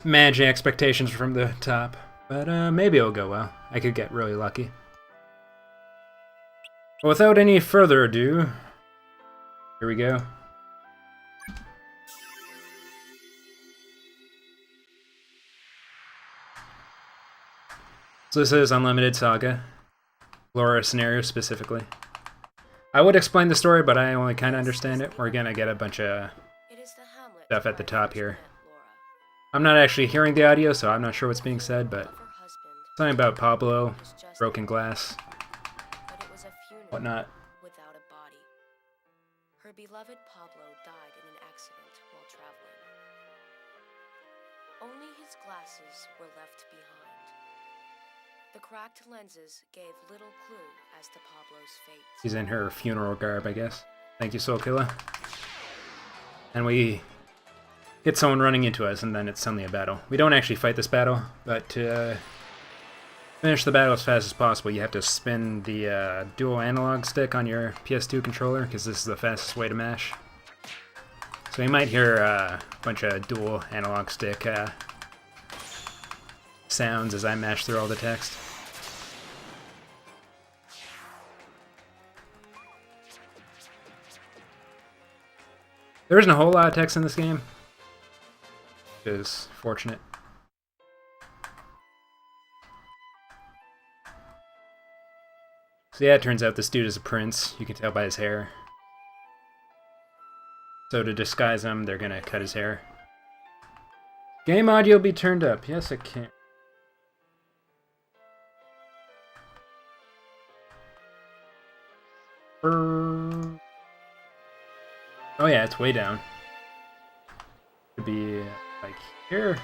managing expectations from the top. But maybe it'll go well. I could get really lucky. Well, without any further ado, here we go. So this is Unlimited Saga. Laura scenario specifically. I would explain the story, but I only kind of understand it. We're gonna get a bunch of stuff at the top here. I'm not actually hearing the audio, so I'm not sure what's being said, but something about Pablo, broken glass, whatnot. Without a body. Her beloved Pablo died in an accident while traveling. Only his glasses were left behind. The cracked lenses gave little clue as to Pablo's fate. She's in her funeral garb, I guess. Thank you, Soulkilla. And we get someone running into us, and then it's suddenly a battle. We don't actually fight this battle, but to finish the battle as fast as possible, you have to spin the dual analog stick on your PS2 controller, because this is the fastest way to mash. So you might hear a bunch of dual analog stick sounds as I mash through all the text. There isn't a whole lot of text in this game, which is fortunate. So yeah, it turns out this dude is a prince. You can tell by his hair. So to disguise him, they're gonna cut his hair. Game audio be turned up. Yes, it can. Oh yeah, it's way down. Could be like here.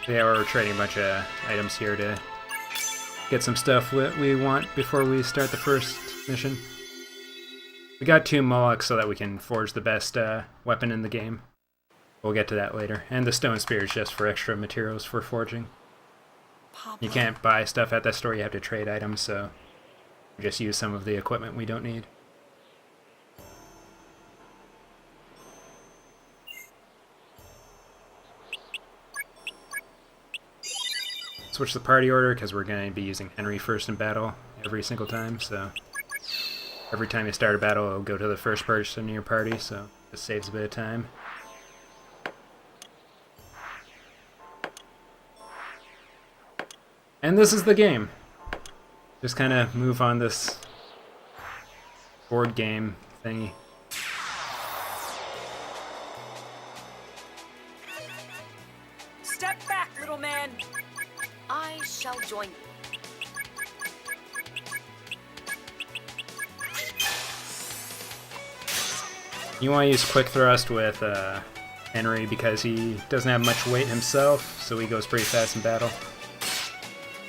Yeah, we're trading a bunch of items here to get some stuff we want before we start the first mission. We got 2 Molochs so that we can forge the best weapon in the game. We'll get to that later. And the stone spear is just for extra materials for forging. You can't buy stuff at that store, you have to trade items, so we just use some of the equipment we don't need. Switch the party order because we're going to be using Henry first in battle every single time, so every time you start a battle it'll go to the first person in your party, so it saves a bit of time. And this is the game. Just kind of move on this board game thingy. Step back, little man! I shall join you. You want to use quick thrust with Henry because he doesn't have much weight himself, so he goes pretty fast in battle.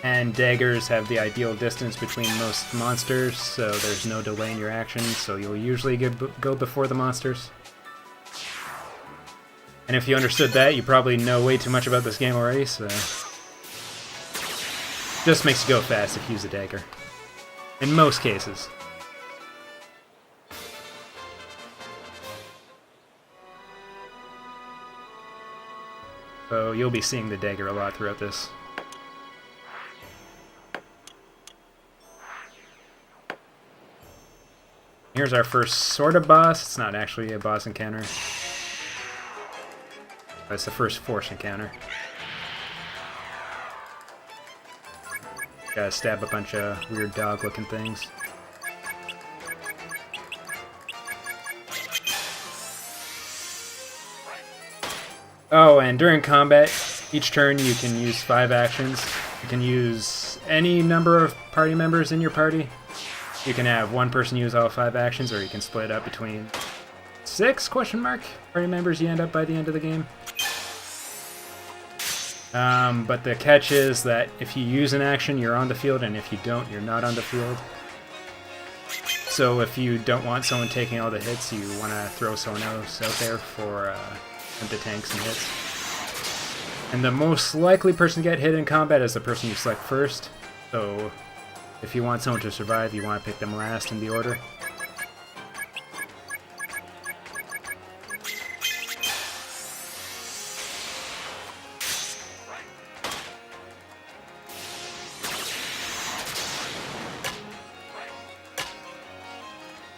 And daggers have the ideal distance between most monsters, so there's no delay in your actions, so you'll usually go before the monsters. And if you understood that, you probably know way too much about this game already, so just makes you go fast if you use a dagger. In most cases. So you'll be seeing the dagger a lot throughout this. Here's our first sort of boss. It's not actually a boss encounter. But it's the first force encounter. Gotta stab a bunch of weird dog-looking things. Oh, and during combat, each turn you can use 5 actions. You can use any number of party members in your party. You can have one person use all 5 actions, or you can split up between 6 party members you end up by the end of the game. But the catch is that if you use an action, you're on the field, and if you don't, you're not on the field. So if you don't want someone taking all the hits, you want to throw someone else out there for the tanks and hits. And the most likely person to get hit in combat is the person you select first. So if you want someone to survive, you want to pick them last in the order.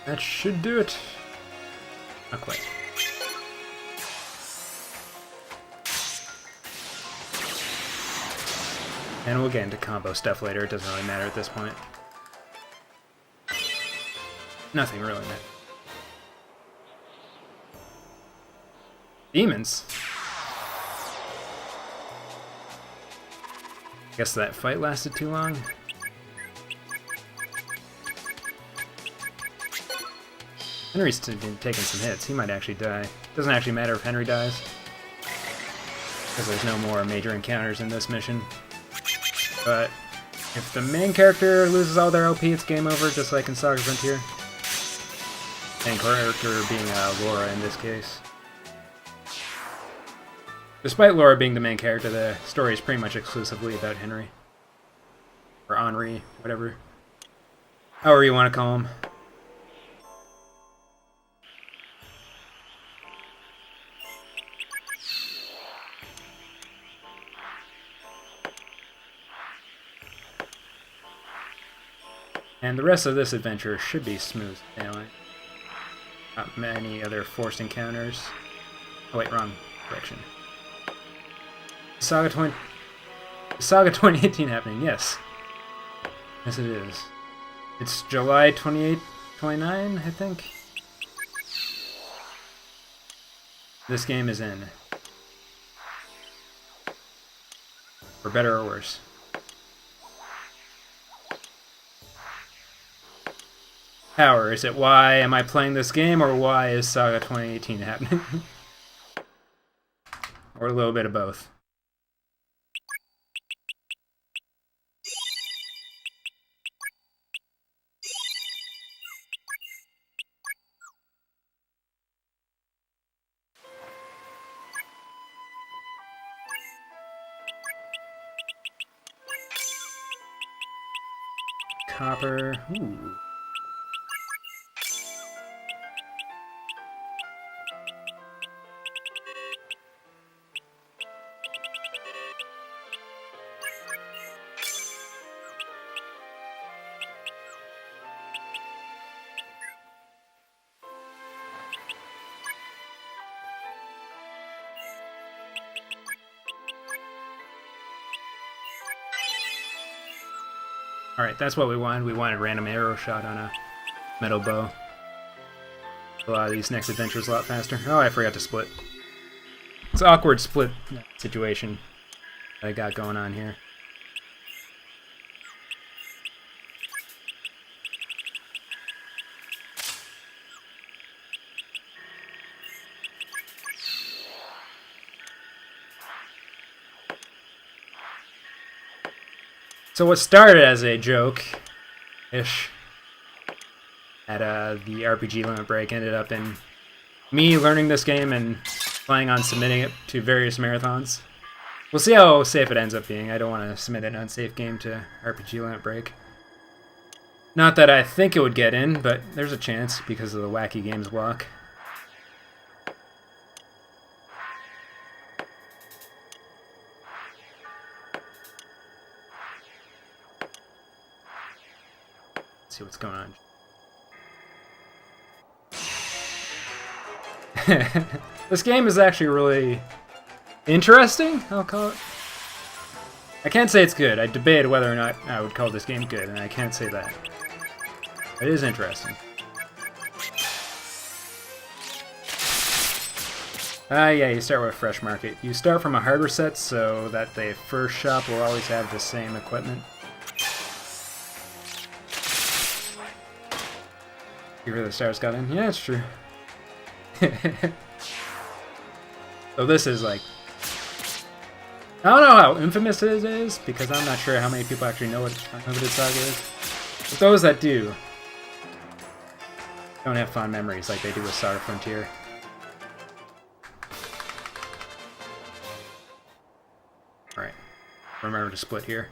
That should do it. Not quite. And we'll get into combo stuff later. It doesn't really matter at this point. Nothing really matters. Demons. Guess that fight lasted too long. Henry's been taking some hits. He might actually die. Doesn't actually matter if Henry dies, because there's no more major encounters in this mission. But if the main character loses all their LP, it's game over, just like in Saga Frontier. Main character being Laura in this case. Despite Laura being the main character, the story is pretty much exclusively about Henry. Or Henri, whatever. However you want to call him. And the rest of this adventure should be smooth sailing. Not many other forced encounters. Oh wait, wrong direction. Saga 2018 happening, yes. Yes it is. It's July 28, 29, I think. This game is in. For better or worse. Power, is it why am I playing this game, or why is Saga 2018 happening? Or a little bit of both. Copper, ooh. Alright, that's what we wanted. We wanted random arrow shot on a metal bow. A lot of these next adventures a lot faster. Oh, I forgot to split. It's an awkward split situation that I got going on here. So what started as a joke-ish at the RPG limit break ended up in me learning this game and planning on submitting it to various marathons. We'll see how safe it ends up being. I don't want to submit an unsafe game to RPG limit break. Not that I think it would get in, but there's a chance because of the Wacky Games block. See what's going on. This game is actually really interesting, I'll call it. I can't say it's good. I debated whether or not I would call this game good, and I can't say that. It is interesting. Yeah, you start with Fresh Market. You start from a hardware set so that the first shop will always have the same equipment. You hear the stars got in? Yeah, it's true. So this is like I don't know how infamous it is, because I'm not sure how many people actually know what Unlimited Saga is. But those that do don't have fond memories like they do with Saga Frontier. Alright, remember to split here.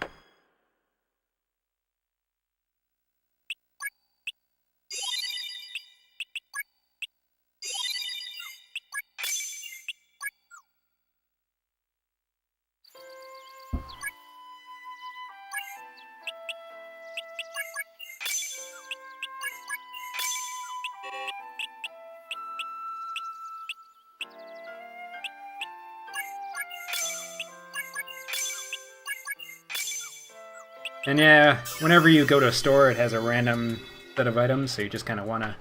And yeah, whenever you go to a store, it has a random set of items, so you just kind of want to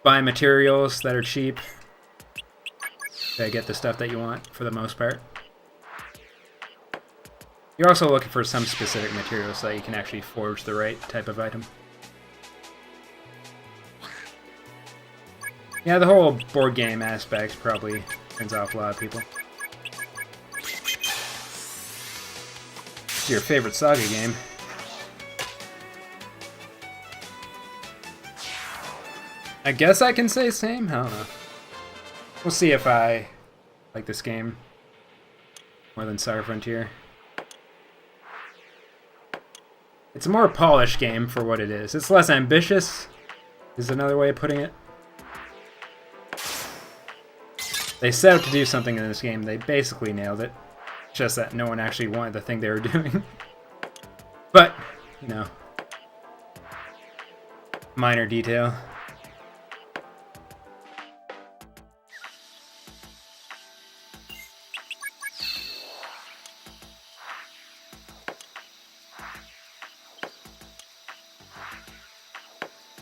buy materials that are cheap to get the stuff that you want, for the most part. You're also looking for some specific materials so that you can actually forge the right type of item. Yeah, the whole board game aspect probably turns off a lot of people. It's your favorite Saga game. I guess I can say same? I don't know. We'll see if I like this game more than Saga Frontier. It's a more polished game for what it is. It's less ambitious, is another way of putting it. They set out to do something in this game. They basically nailed it. Just that no one actually wanted the thing they were doing. But, you know, minor detail.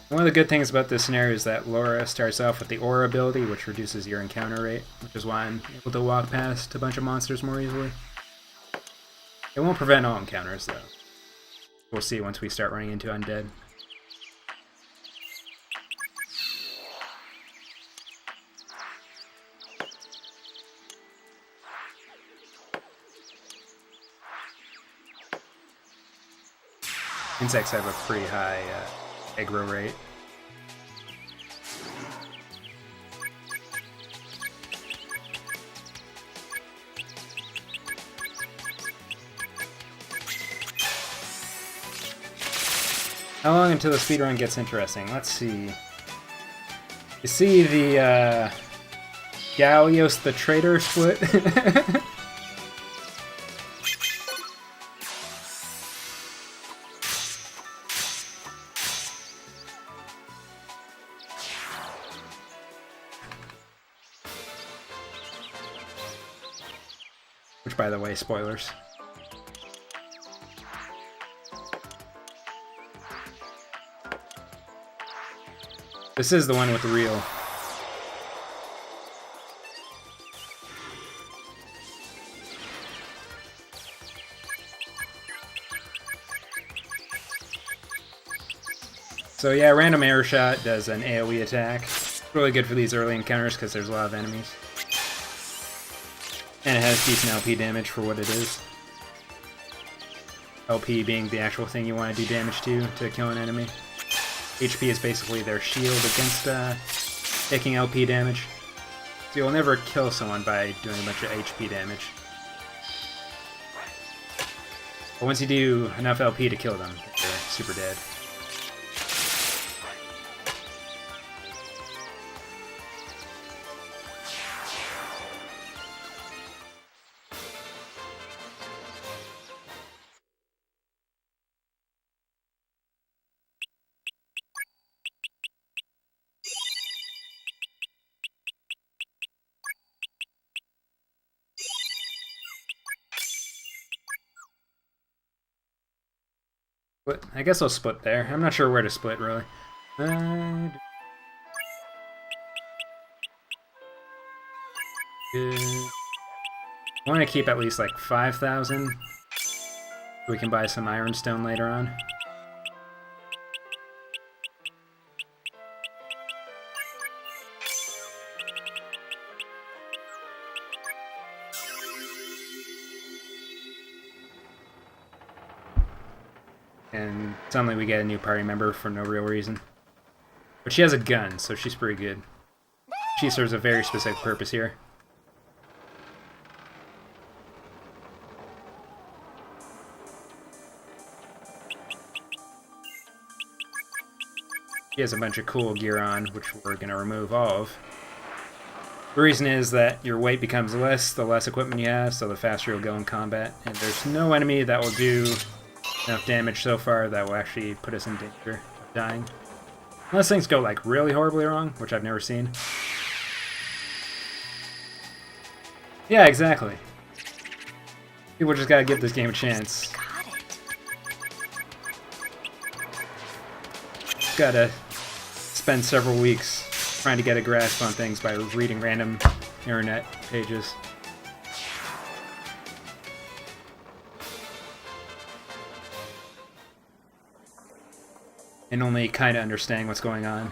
One of the good things about this scenario is that Laura starts off with the Aura ability, which reduces your encounter rate, which is why I'm able to walk past a bunch of monsters more easily. It won't prevent all encounters, though. We'll see once we start running into undead. Insects have a pretty high aggro rate. How long until the speedrun gets interesting? Let's see. You see the Gallios the Traitor split? Which, by the way, spoilers. This is the one with the reel. So yeah, random air shot does an AoE attack. It's really good for these early encounters because there's a lot of enemies. And it has decent LP damage for what it is. LP being the actual thing you want to do damage to kill an enemy. HP is basically their shield against taking LP damage. So you'll never kill someone by doing a bunch of HP damage. But once you do enough LP to kill them, they're super dead. But I guess I'll split there. I'm not sure where to split, really. I want to keep at least like 5,000. We can buy some ironstone later on. And suddenly we get a new party member for no real reason. But she has a gun, so she's pretty good. She serves a very specific purpose here. She has a bunch of cool gear on, which we're going to remove all of. The reason is that your weight becomes less the less equipment you have, so the faster you'll go in combat. And there's no enemy that will do enough damage so far that will actually put us in danger of dying. Unless things go like really horribly wrong, which I've never seen. Yeah, exactly. People just gotta give this game a chance. Gotta spend several weeks trying to get a grasp on things by reading random internet pages. And only kind of understanding what's going on.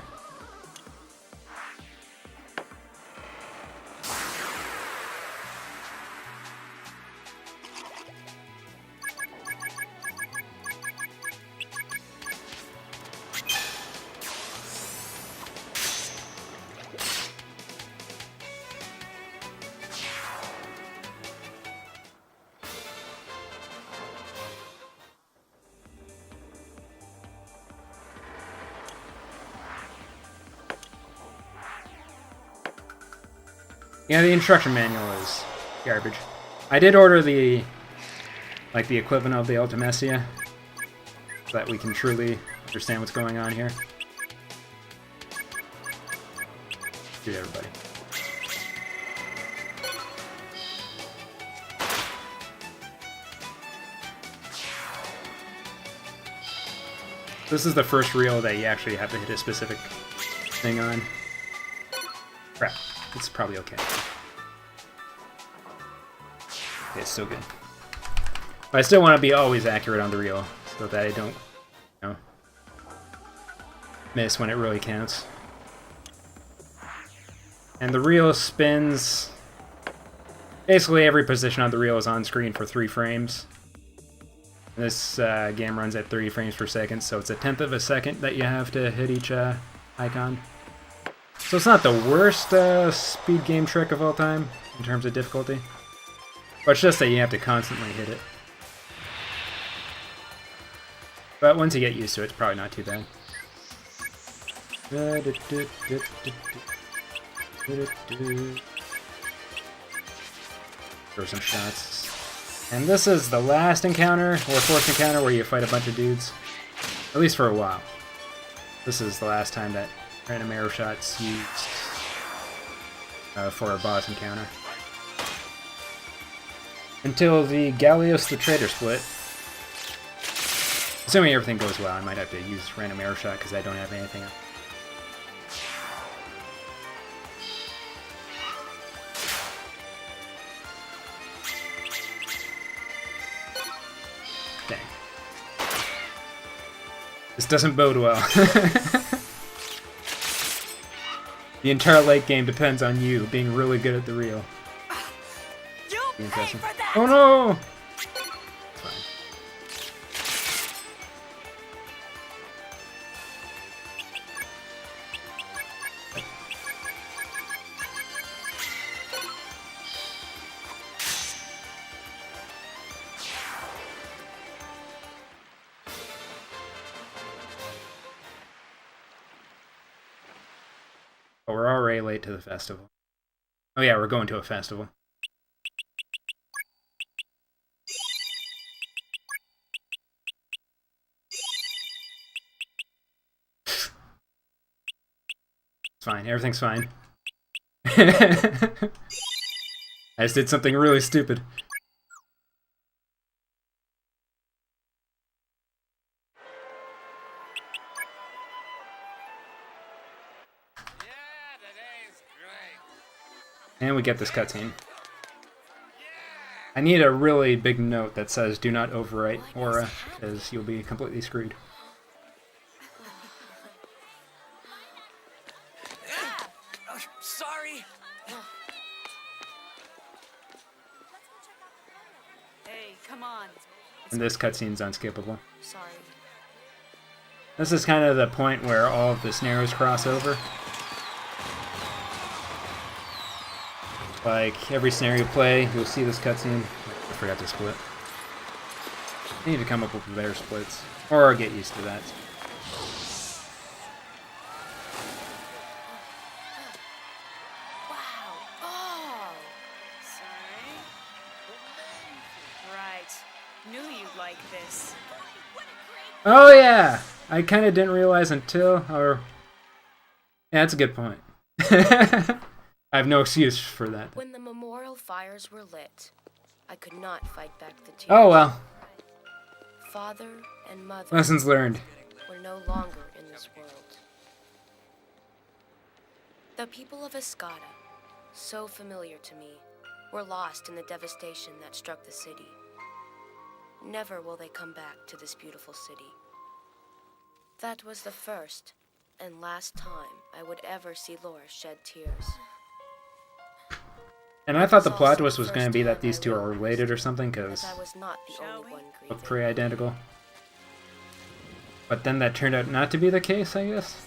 Yeah, the instruction manual is garbage. I did order the equivalent of the Ultimecia, so that we can truly understand what's going on here. Shoot everybody. This is the first reel that you actually have to hit a specific thing on. Crap. It's probably okay. Okay, it's still good. But I still want to be always accurate on the reel, so that I don't, you know, miss when it really counts. And the reel spins... Basically every position on the reel is on screen for 3 frames. This game runs at 30 frames per second, so it's 1/10 of a second that you have to hit each icon. So it's not the worst speed game trick of all time, in terms of difficulty. But it's just that you have to constantly hit it. But once you get used to it, it's probably not too bad. Throw some shots. And this is the last encounter, or fourth encounter, where you fight a bunch of dudes. At least for a while. This is the last time that random arrow shots used for a boss encounter. Until the Gallios the Traitor split. Assuming everything goes well, I might have to use random arrow shot because I don't have anything else. Dang. This doesn't bode well. The entire late game depends on you being really good at the reel. Interesting. Oh no! It's fine. But we're already late to the festival. Oh yeah, we're going to a festival. It's fine, everything's fine. I just did something really stupid. And we get this cutscene. I need a really big note that says do not overwrite Aura, because you'll be completely screwed. Sorry. Hey, come on. And this cutscene's unskippable. Sorry. This is kind of the point where all of the scenarios cross over. Like, every scenario you play, you'll see this cutscene. I forgot to split. I need to come up with better splits. Or get used to that. Wow. Oh. Sorry. Right. Knew you'd like this. Oh yeah! I kind of didn't realize until, or... Yeah, that's a good point. I have no excuse for that. When the memorial fires were lit, I could not fight back the tears. Oh well. Father and mother Lessons learned. were no longer in this world. The people of Escada, so familiar to me, were lost in the devastation that struck the city. Never will they come back to this beautiful city. That was the first and last time I would ever see Laura shed tears. And I thought the plot twist was going to be that these two are related or something, because I was not the only one look grieving. pretty identical. But then that turned out not to be the case, I guess.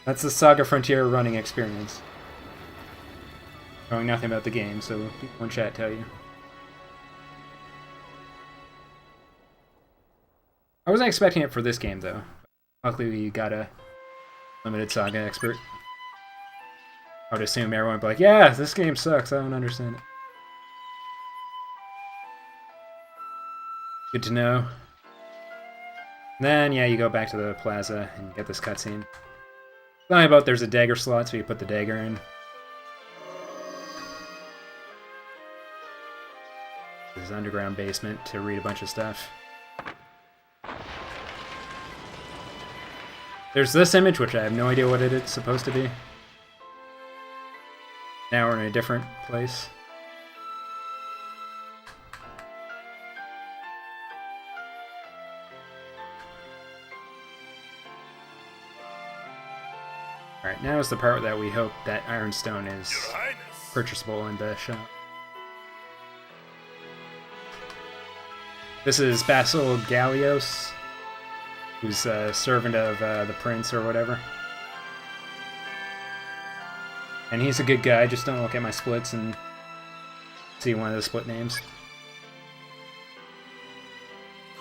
That's the Saga Frontier running experience. Knowing nothing about the game, so people in chat tell you. I wasn't expecting it for this game, though. Luckily, we got a limited Saga expert. I would assume everyone would be like, yeah, this game sucks, I don't understand it. Good to know. Then, yeah, you go back to the plaza and get this cutscene. Tell me about there's a dagger slot, so you put the dagger in. This is underground basement to read a bunch of stuff. There's this image, which I have no idea what it's supposed to be. Now we're in a different place. Alright, now is the part that we hope that Ironstone is purchasable in the shop. This is Basil Gallios, who's a servant of the prince or whatever. And he's a good guy, just don't look at my splits and see one of the split names.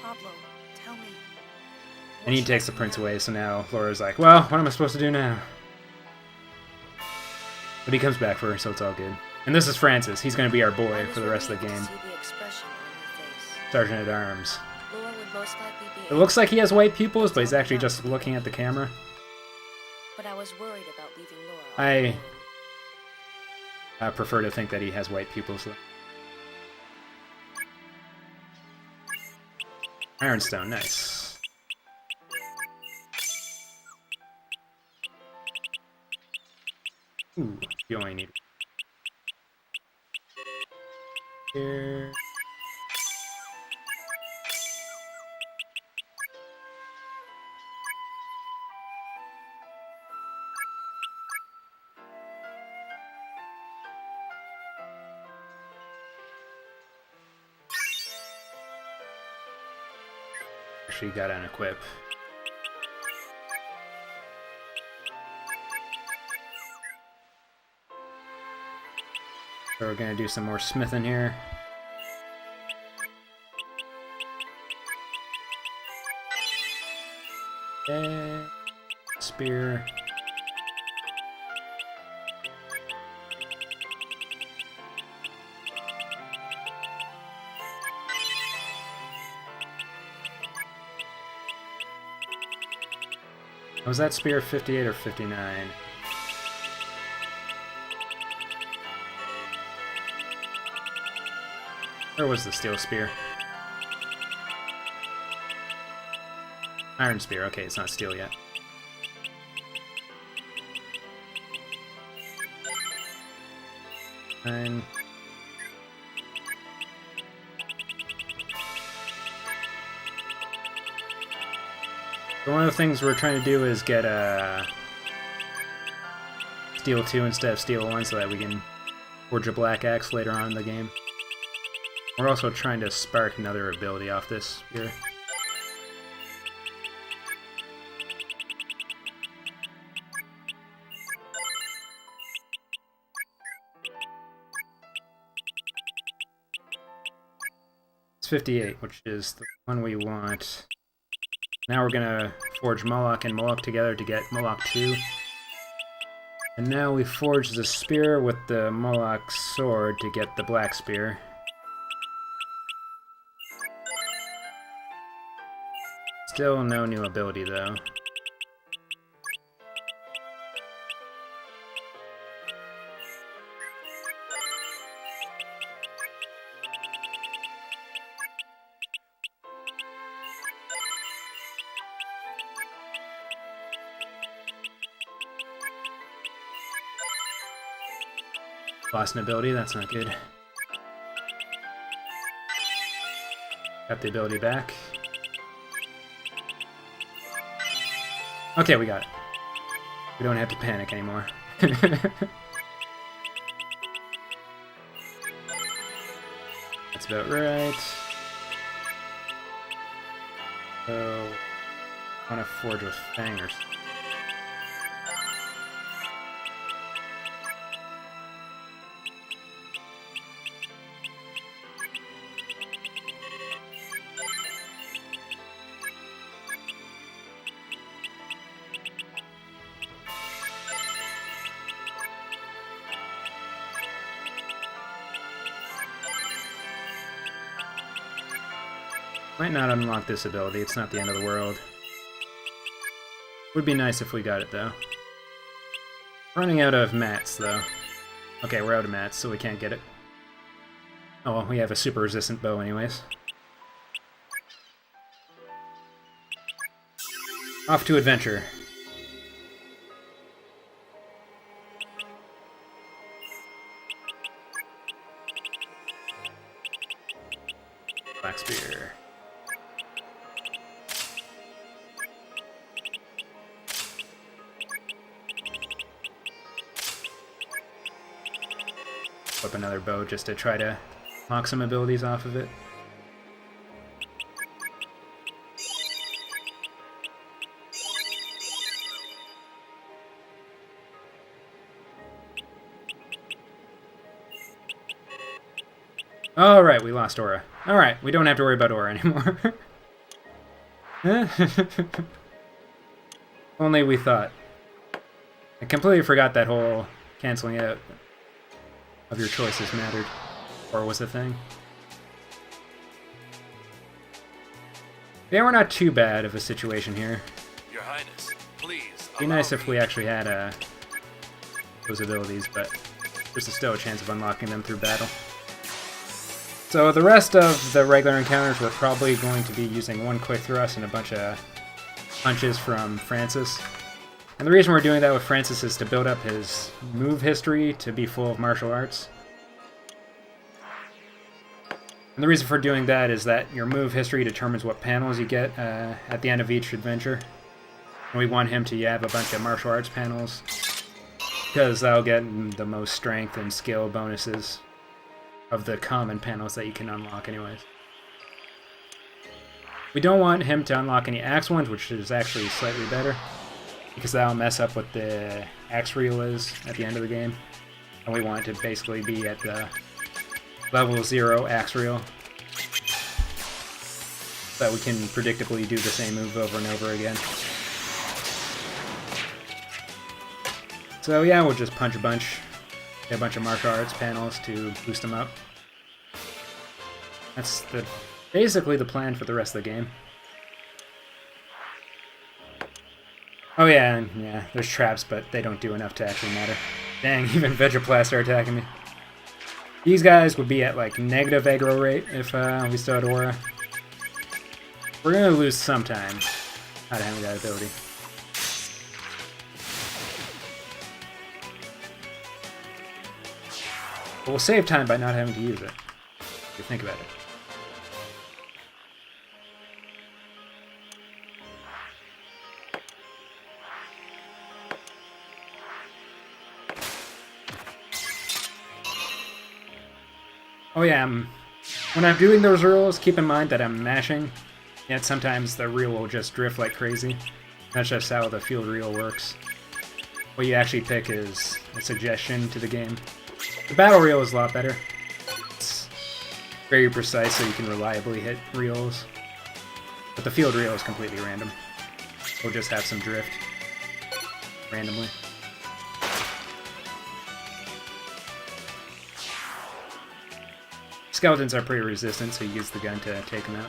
Pablo, tell me. And he takes the prince away, so now Laura's like, well, what am I supposed to do now? But he comes back for her, so it's all good. And this is Francis. He's going to be our boy for the rest of the game. Sergeant at Arms. Laura would most likely be It looks like he has white pupils, but he's actually just looking at the camera. But I was worried about leaving Laura. I prefer to think that he has white pupils, though. Ironstone, nice. Ooh, you only need... Here... She got an equip. So we're gonna do some more smithing here. Okay. Spear. Was that spear 58 or 59? Where was the steel spear? Iron spear, okay, it's not steel yet. And one of the things we're trying to do is get Steel 2 instead of Steel 1 so that we can forge a black axe later on in the game. We're also trying to spark another ability off this here. It's 58, which is the one we want. Now we're gonna forge Moloch and Moloch together to get Moloch 2. And now we forge the spear with the Moloch sword to get the black spear. Still no new ability though. Lost an ability, that's not good. Got the ability back. Okay, we got it. We don't have to panic anymore. That's about right. So, I want to forge with fangers. Might not unlock this ability, it's not the end of the world. Would be nice if we got it though. Running out of mats though. Okay, we're out of mats, so we can't get it. Oh well, we have a super resistant bow anyways. Off to adventure. Black spear. Flip another bow just to try to lock some abilities off of it. Alright, we lost Aura. Alright, we don't have to worry about Aura anymore. Only we thought. I completely forgot that whole canceling out of your choices mattered, or was a thing. Yeah, we're not too bad of a situation here. Your Highness, please. It'd be nice if we actually had those abilities, but there's still a chance of unlocking them through battle. So the rest of the regular encounters, we're probably going to be using one quick thrust and a bunch of punches from Francis. And the reason we're doing that with Francis is to build up his move history to be full of martial arts. And the reason for doing that is that your move history determines what panels you get at the end of each adventure. And we want him to have a bunch of martial arts panels, because that'll get the most strength and skill bonuses of the common panels that you can unlock anyways. We don't want him to unlock any axe ones, which is actually slightly better, because that'll mess up what the axe reel is at the end of the game. And we want it to basically be at the level 0 axe reel, so that we can predictably do the same move over and over again. So yeah, we'll just punch a bunch. Get a bunch of martial arts panels to boost them up. That's basically the plan for the rest of the game. Oh yeah, there's traps, but they don't do enough to actually matter. Dang, even Vegeplast are attacking me. These guys would be at like negative aggro rate if we still had Aura. We're gonna lose some time not having that ability. But we'll save time by not having to use it, if you think about it. Oh yeah, When I'm doing those rolls, keep in mind that I'm mashing, yet sometimes the reel will just drift like crazy. That's just how the field reel works. What you actually pick is a suggestion to the game. The battle reel is a lot better. It's very precise, so you can reliably hit reels. But the field reel is completely random. We'll just have some drift randomly. Skeletons are pretty resistant, so you use the gun to take them out.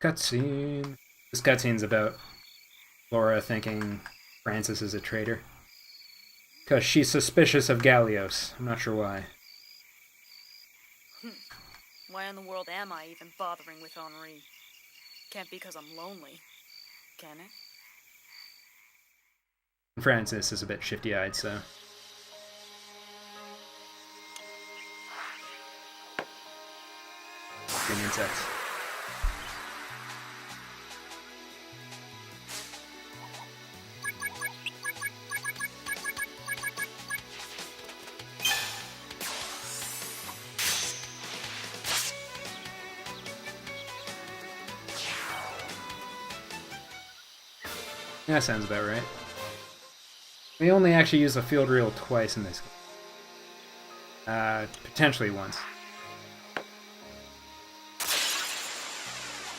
Cutscene. This cutscene's about Laura thinking Francis is a traitor. Because she's suspicious of Gallios. I'm not sure why. Why in the world am I even bothering with Henri? Can't be because I'm lonely, can it? Francis is a bit shifty-eyed, so... Green insects. That sounds about right. We only actually use the field reel twice in this game. Potentially once.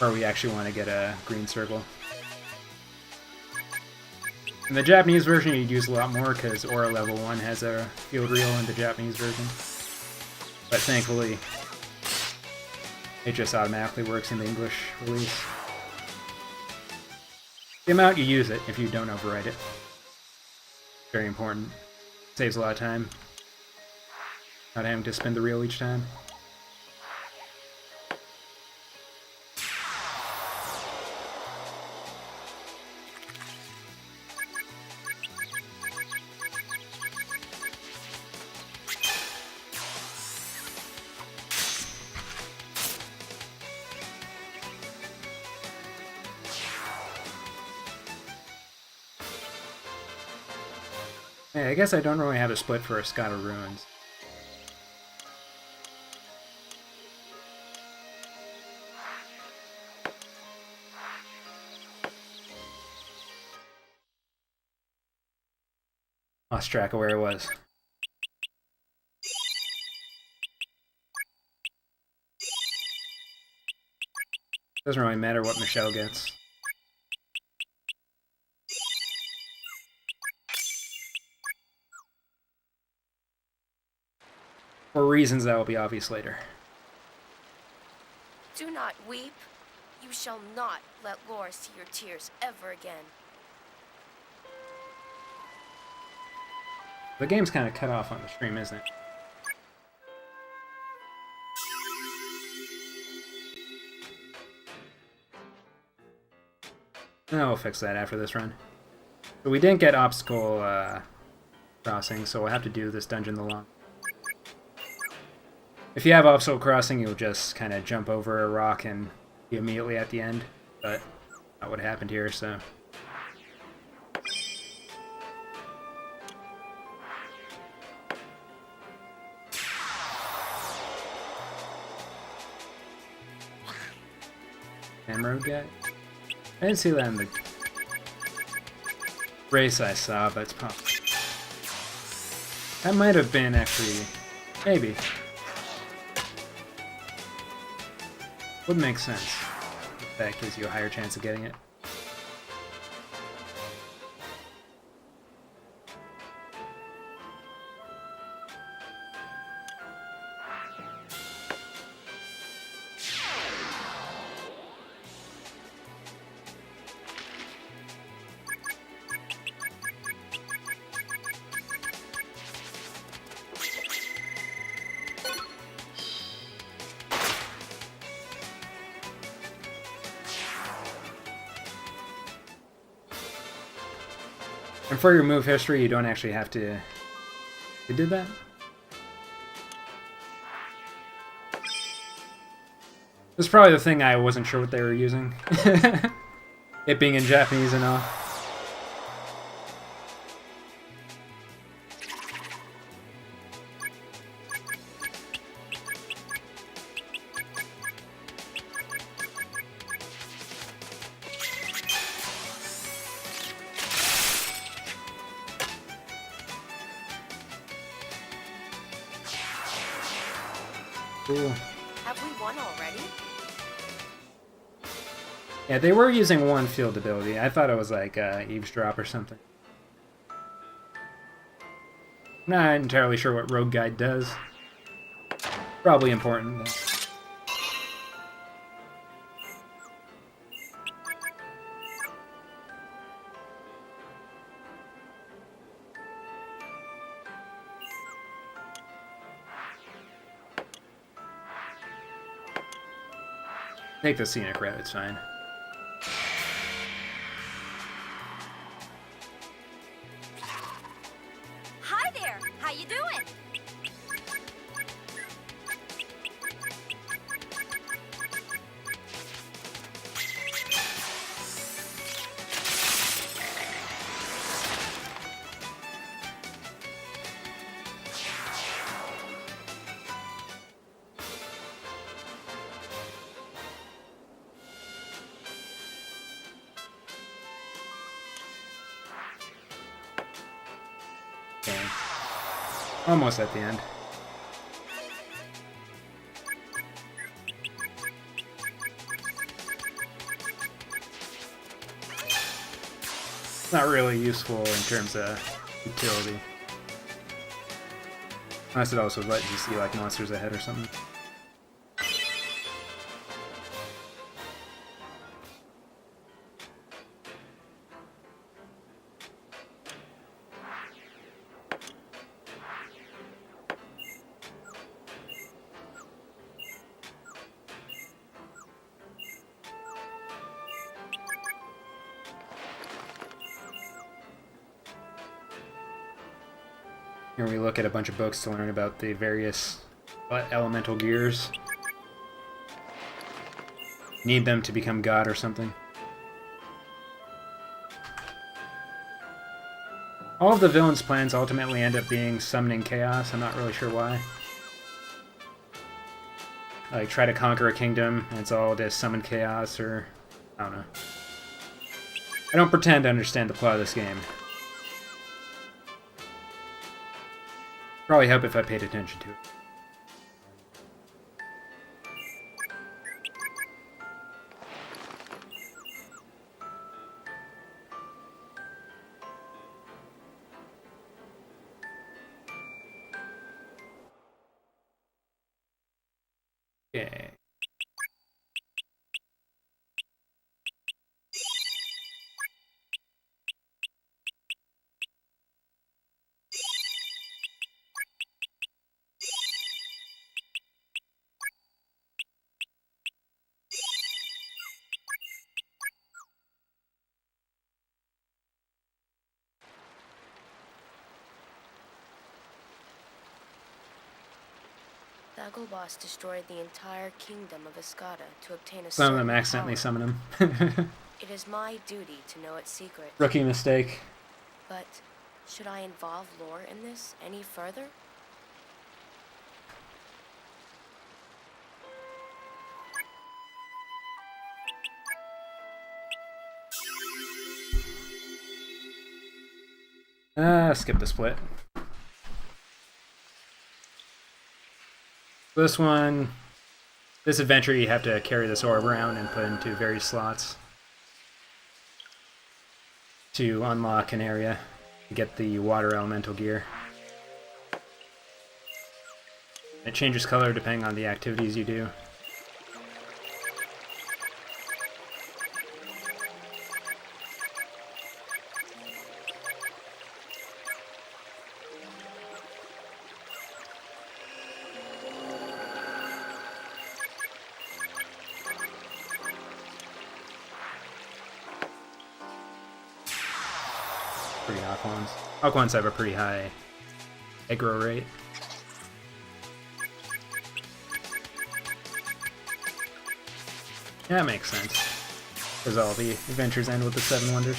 Or we actually want to get a green circle. In the Japanese version, you'd use a lot more because Aura Level 1 has a field reel in the Japanese version. But thankfully, it just automatically works in the English release. The amount you use it if you don't overwrite it. Very important. Saves a lot of time. Not having to spin the reel each time. Hey, I guess I don't really have a split for Escada Ruins. Lost track of where I was. Doesn't really matter what Michelle gets. For reasons that will be obvious later. Do not weep. You shall not let Laura see your tears ever again. The game's kind of cut off on the stream, isn't it? No, we'll fix that after this run. But we didn't get obstacle crossing, so we'll have to do this dungeon the long. If you have obstacle crossing, you'll just kind of jump over a rock and be immediately at the end. But not what happened here, so... Emerald guy? I didn't see that in the race I saw, but it's possible. That might have been actually... maybe. Would make sense. That gives you a higher chance of getting it. And for your move history, you don't actually have to... You did that? That's probably the thing I wasn't sure what they were using. It being in Japanese and all. Cool. Have we won already? Yeah, they were using one field ability. I thought it was like eavesdrop or something. Not entirely sure what Rogue Guide does. Probably important, though. Take the scenic route, it's fine. Hi there. How you doing? Okay. Almost at the end. Not really useful in terms of utility. Unless it also lets you see like monsters ahead or something. Here we look at a bunch of books to learn about the various elemental gears. Need them to become god or something. All of the villains' plans ultimately end up being summoning chaos. I'm not really sure why. Like, try to conquer a kingdom, and it's all to summon chaos, or... I don't know. I don't pretend to understand the plot of this game. Probably help if I paid attention to it. Okay. Dagobas destroyed the entire kingdom of Escada to obtain a Some of them certain accidentally power. summon him. It is my duty to know its secret. Rookie mistake. But should I involve lore in this any further? Skip the split. This one, this adventure, you have to carry this orb around and put into various slots to unlock an area to get the water elemental gear. It changes color depending on the activities you do. Pretty Aquans. Aquans have a pretty high aggro rate. That makes sense. Because all the adventures end with the 7 wonders.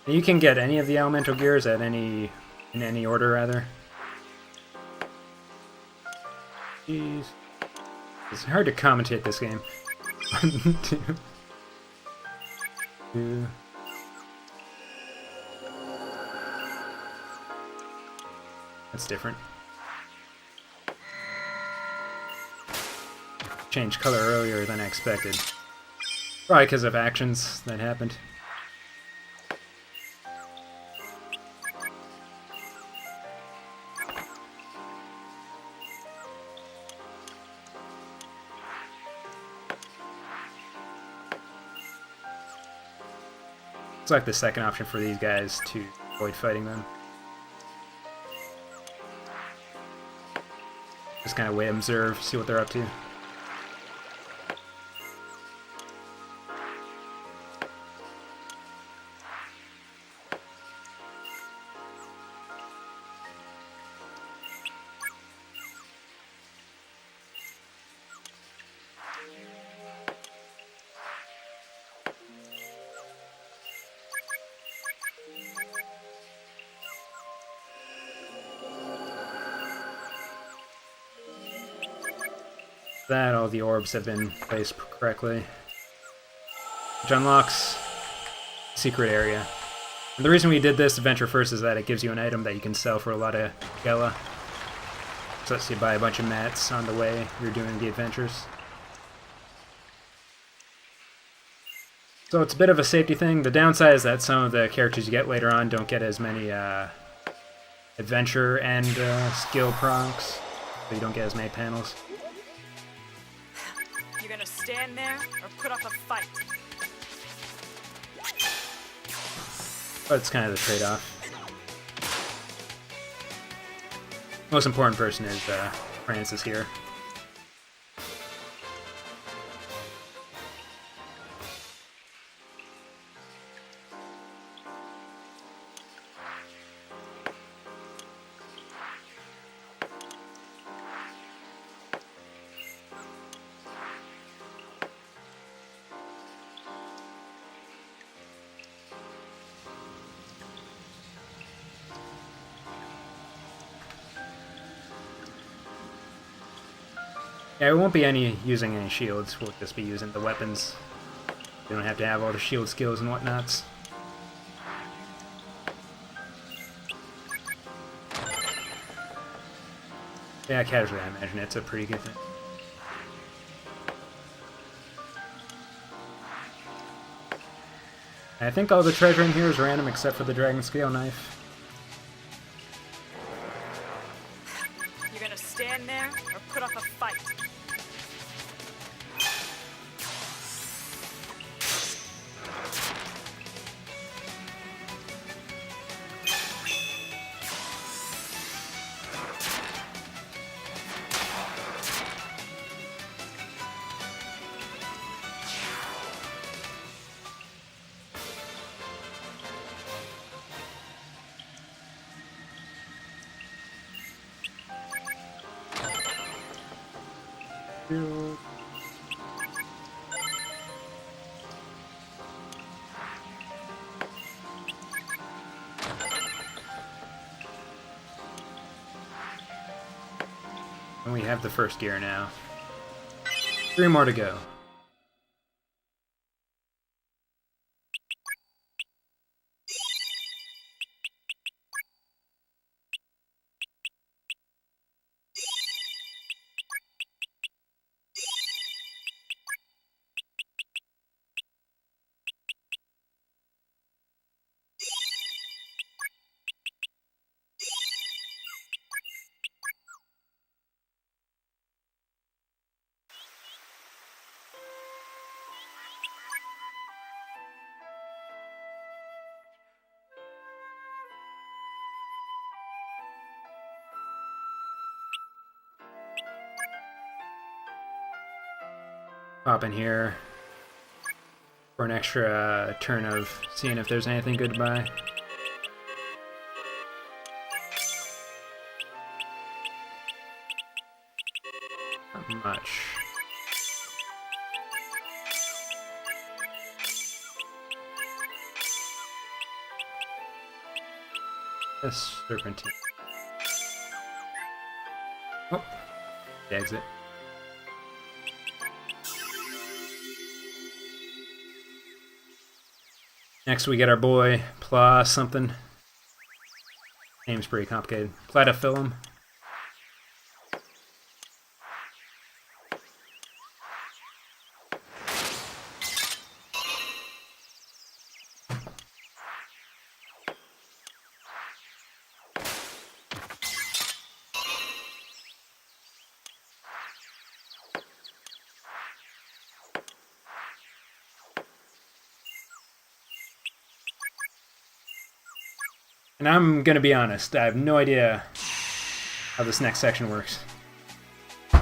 You can get any of the elemental gears in any order, rather. Jeez. It's hard to commentate this game. 1, 2, 2. That's different. Changed color earlier than I expected. Probably because of actions that happened. Select the second option for these guys to avoid fighting them. Just kind of wait, observe, see what they're up to. That all the orbs have been placed correctly, which unlocks secret area. And the reason we did this adventure first is that it gives you an item that you can sell for a lot of Gela. So let's say you buy a bunch of mats on the way you're doing the adventures. So it's a bit of a safety thing. The downside is that some of the characters you get later on don't get as many adventure and skill procs, so you don't get as many panels. You're gonna stand there or put up a fight? But it's kind of the trade-off. Most important person is Francis here. Yeah, we won't be using any shields, we'll just be using the weapons. We don't have to have all the shield skills and whatnots. Yeah, casually I imagine it's a pretty good thing. I think all the treasure in here is random except for the dragon scale knife. You're gonna stand there or put up a fight? And we have the first gear now. 3 more to go. Pop in here for an extra turn of seeing if there's anything good to buy. Not much. This serpentine. Oh, the exit. Next we get our boy Pla something. Name's pretty complicated. Platyphyllum. And I'm gonna be honest, I have no idea how this next section works. You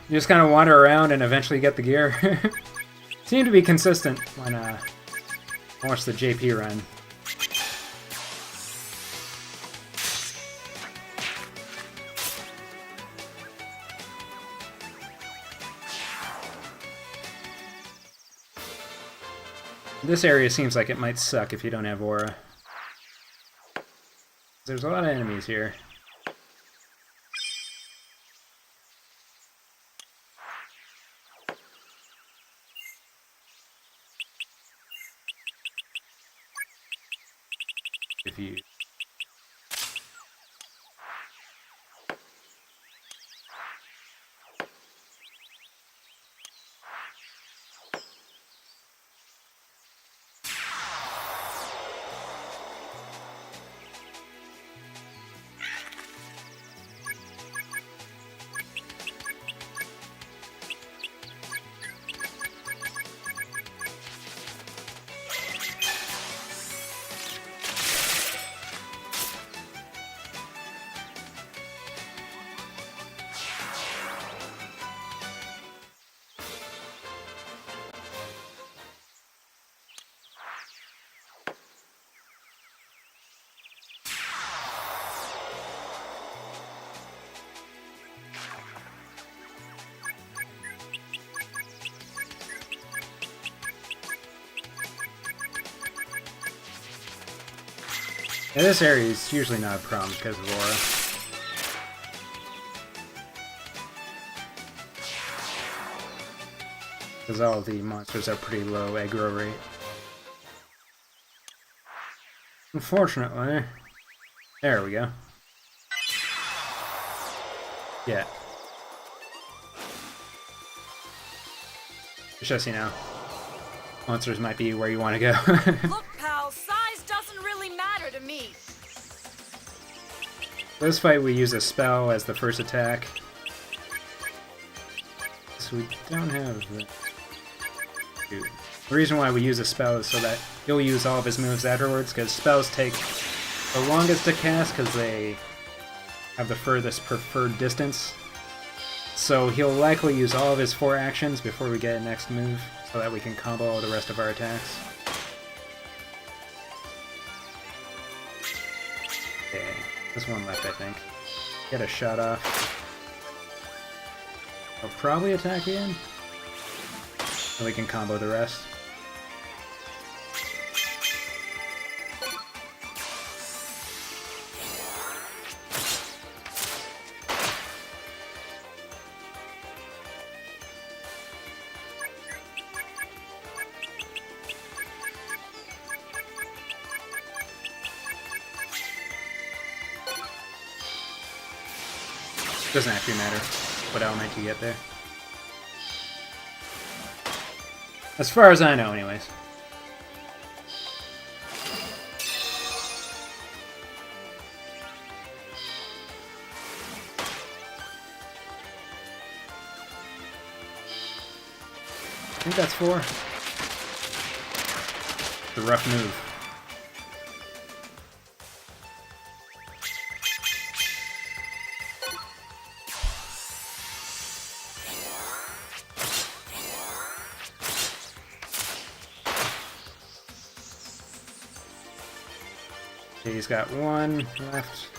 just kind of wander around and eventually get the gear. Seem to be consistent when I watch the JP run. This area seems like it might suck if you don't have aura. There's a lot of enemies here. If you yeah, this area is usually not a problem because of aura. Because all of the monsters are pretty low aggro rate. Unfortunately, there we go. Yeah. Just you know, monsters might be where you want to go. Look, pal, size doesn't really matter to me. This fight we use a spell as the first attack. So we don't have the... Dude. The reason why we use a spell is so that he'll use all of his moves afterwards, because spells take the longest to cast because they have the furthest preferred distance. So he'll likely use all of his 4 actions before we get a next move, so that we can combo all the rest of our attacks. Okay, there's one left, I think. Get a shot off. I'll probably attack again, so we can combo the rest. Doesn't actually matter what element you get there. As far as I know, anyways. I think that's 4. The rough move. Okay, he's got one left.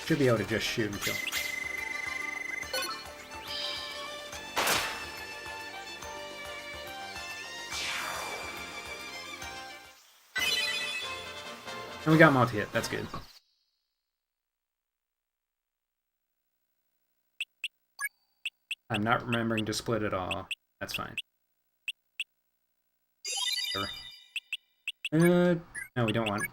Should be able to just shoot and kill. And we got multi-hit, that's good. I'm not remembering to split it all. That's fine. No, we don't want.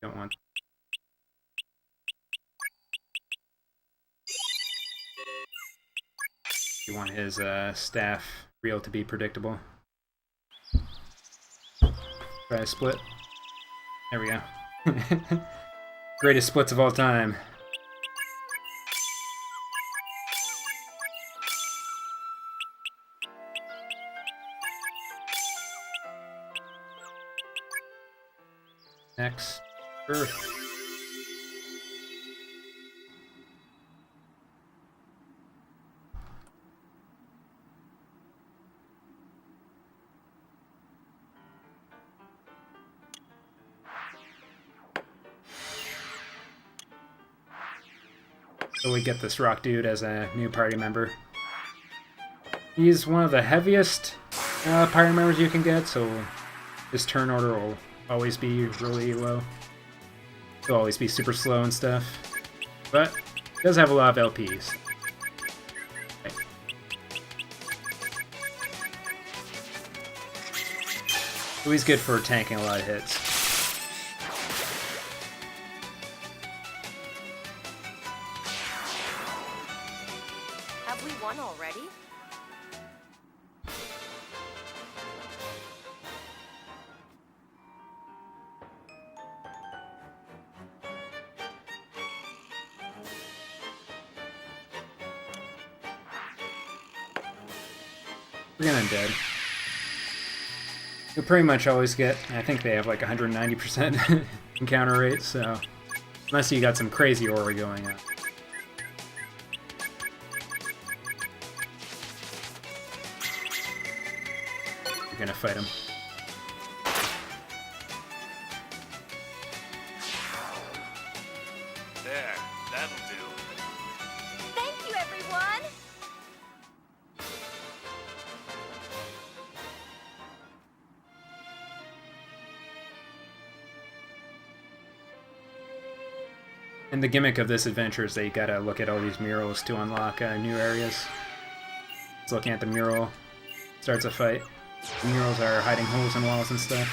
Don't want. You want his staff reel to be predictable. Try a split. There we go. Greatest splits of all time. Next, Earth. So we get this rock dude as a new party member. He's one of the heaviest party members you can get, so his turn order will always be really low. He'll always be super slow and stuff. But he does have a lot of LPs. Okay. So he's good for tanking a lot of hits. Have we won already? We're gonna undead. You'll pretty much always get, I think they have like 190% encounter rate, so unless you got some crazy aura going on. You're gonna fight him. There, that'll do. Thank you, everyone! And the gimmick of this adventure is that you gotta look at all these murals to unlock new areas. Just looking at the mural starts a fight. The murals are hiding holes in walls and stuff.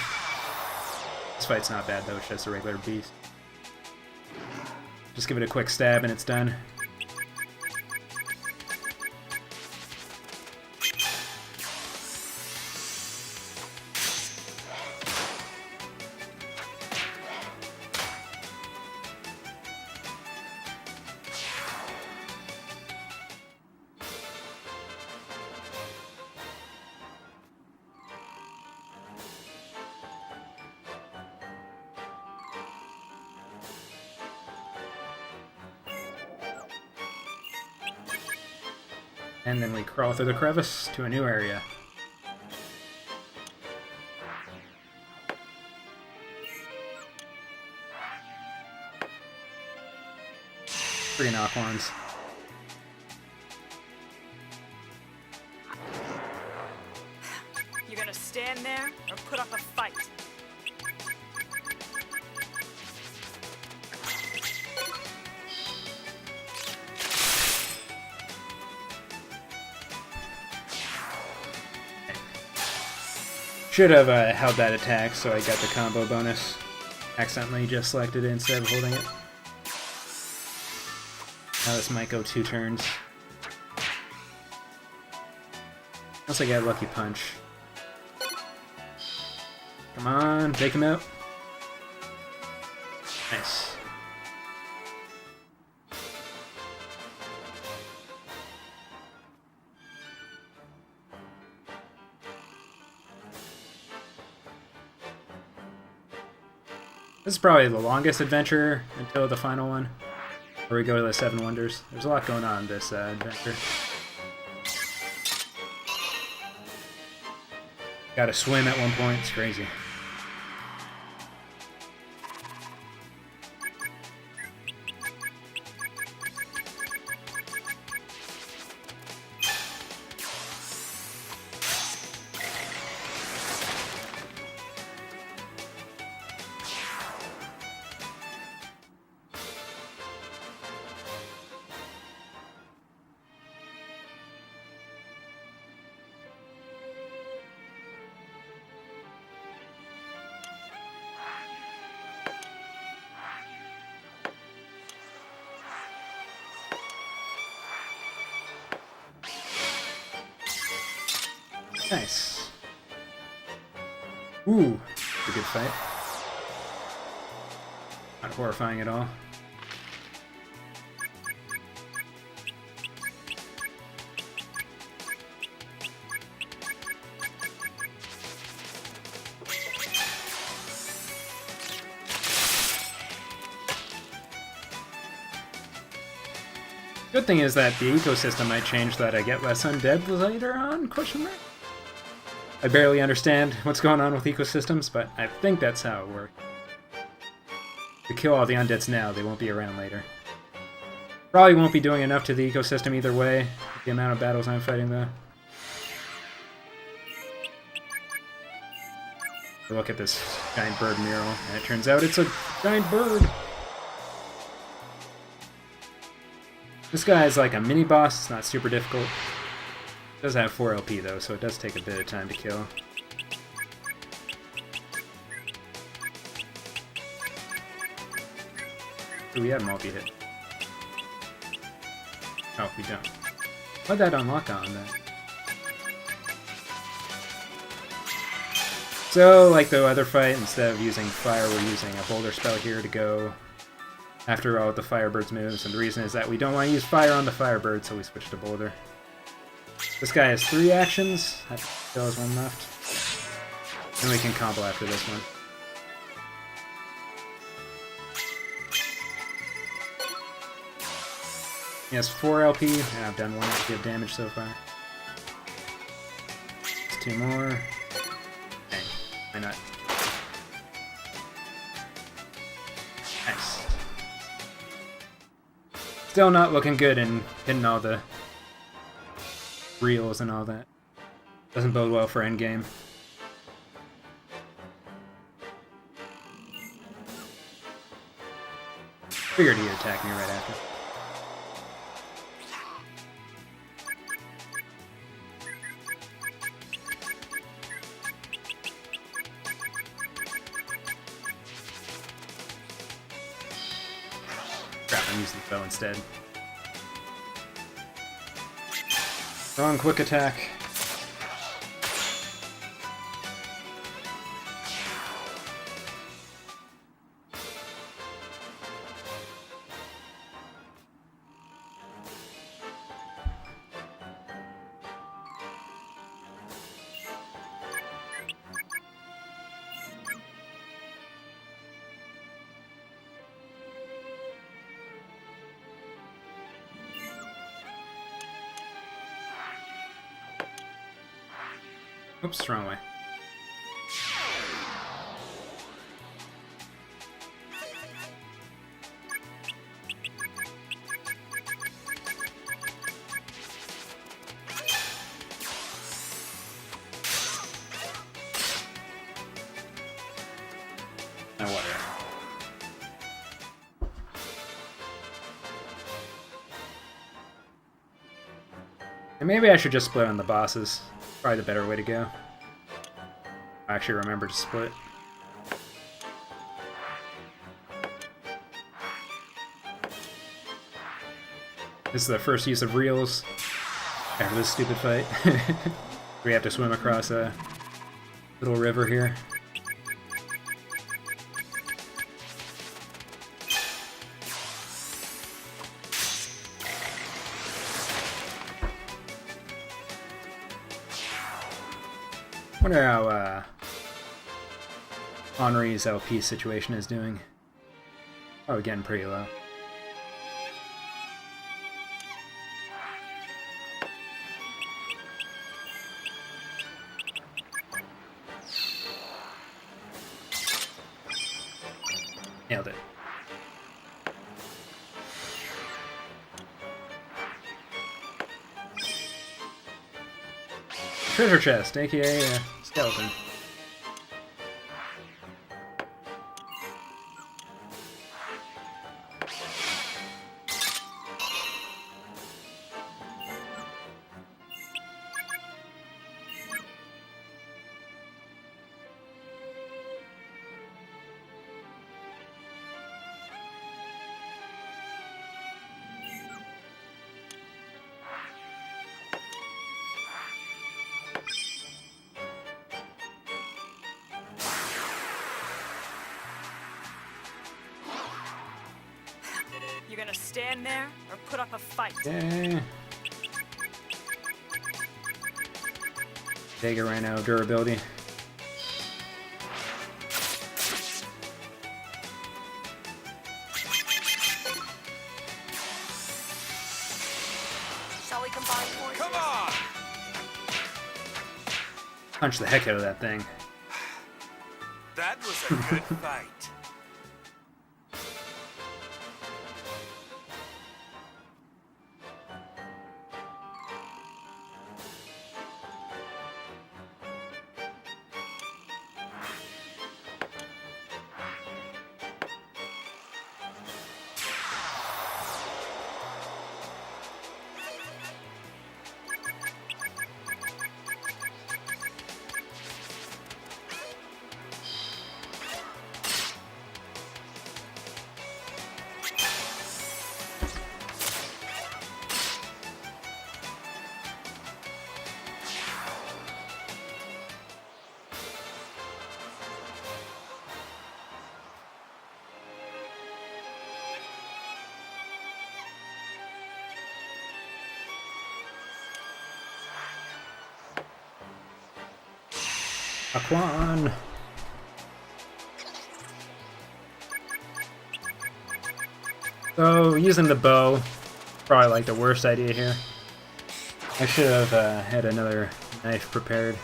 This fight's not bad though, it's just a regular beast. Just give it a quick stab and it's done. And then we crawl through the crevice to a new area. Three knock-ons. You gonna stand there or put up a fight? Should have held that attack so I got the combo bonus. Accidentally just selected it instead of holding it. Now this might go 2 turns. Unless I get a lucky punch. Come on, take him out. Nice. This is probably the longest adventure until the final one, where we go to the 7 Wonders. There's a lot going on in this adventure. Gotta swim at one point, it's crazy. Nice. Ooh, it's a good fight. Not horrifying at all. Good thing is that the ecosystem might change that I get less undead later on, question mark? I barely understand what's going on with ecosystems, but I think that's how it works. If we kill all the undeads now, they won't be around later. Probably won't be doing enough to the ecosystem either way, with the amount of battles I'm fighting though. Look at this giant bird mural, and it turns out it's a giant bird! This guy is like a mini-boss, it's not super difficult. It does have 4 LP though, so it does take a bit of time to kill. Ooh, we have multi-hit. Oh, we don't. What'd that unlock on that? So, like the other fight, instead of using fire, we're using a boulder spell here to go after all the Firebird's moves, and the reason is that we don't want to use fire on the Firebird, so we switch to boulder. This guy has 3 actions, that still has 1 left. And we can combo after this one. He has 4 LP, and I've done 1 LP of damage so far. Just 2 more. Hey, why not? Nice. Still not looking good in hitting all the reels and all that. Doesn't bode well for Endgame. Figured he'd attack me right after. Crap, I'm using the bow instead. Wrong quick attack. Oops, wrong way. No water. And maybe I should just split on the bosses. Probably the better way to go. I actually remember to split. This is the first use of reels after this stupid fight. We have to swim across a little river here. Wonder how Henri's LP situation is doing. Oh, getting pretty low. Nailed it. Treasure chest, aka skeleton. You gonna stand there or put up a fight? Yeah. Dagger ran out of durability. Shall we combine forces? Come on! Punch the heck out of that thing. That was a good fight. Aquan! So, using the bow, probably like the worst idea here. I should have had another knife prepared.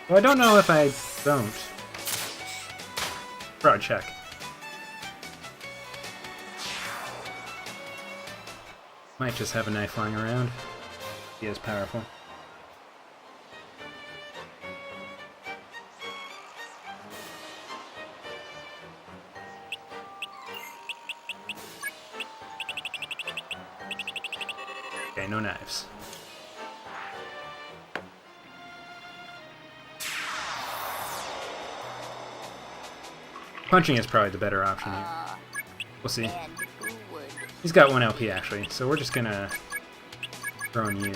Well, I don't know if I don't. Broad check. Might just have a knife lying around. He is powerful. Okay, no knives. Punching is probably the better option here. We'll see. He's got 1 LP actually, so we're just gonna throw in you.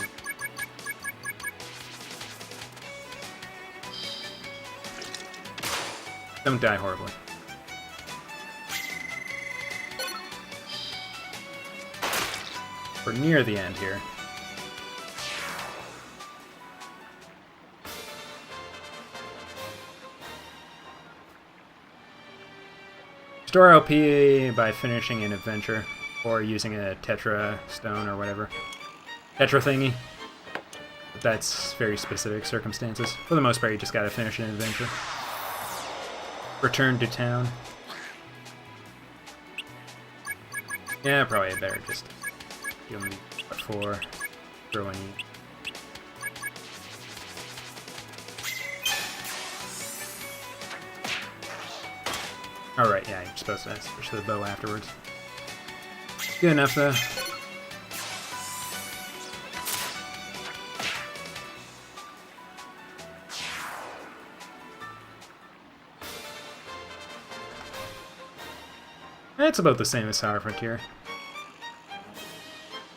Don't die horribly. We're near the end here. Store LP by finishing an adventure or using a Tetra stone or whatever. Tetra thingy. But that's very specific circumstances. For the most part, you just gotta finish an adventure. Return to town. Yeah, probably better just give them before throwing you. Alright, yeah, you're supposed to switch to the bow afterwards. Good enough, though. It's about the same as Sour Frontier.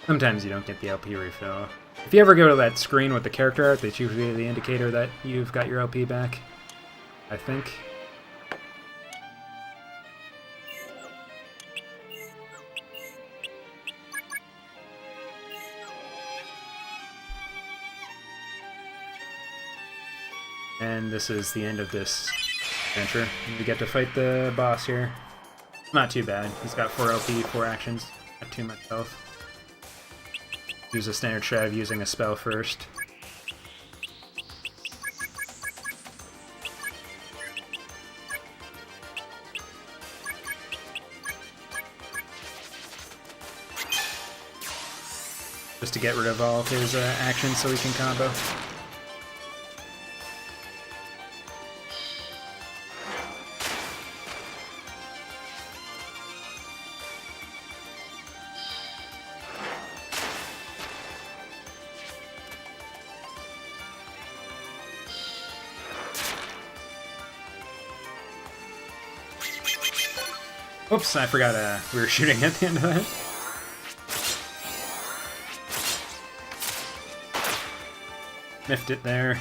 Sometimes you don't get the LP refill. If you ever go to that screen with the character art, that's usually the indicator that you've got your LP back, I think. And this is the end of this adventure. We get to fight the boss here. Not too bad. He's got 4 LP, 4 actions. Not too much health. Use a standard strat of using a spell first. Just to get rid of all of his actions so he can combo. Oops, I forgot we were shooting at the end of that. Miffed it there.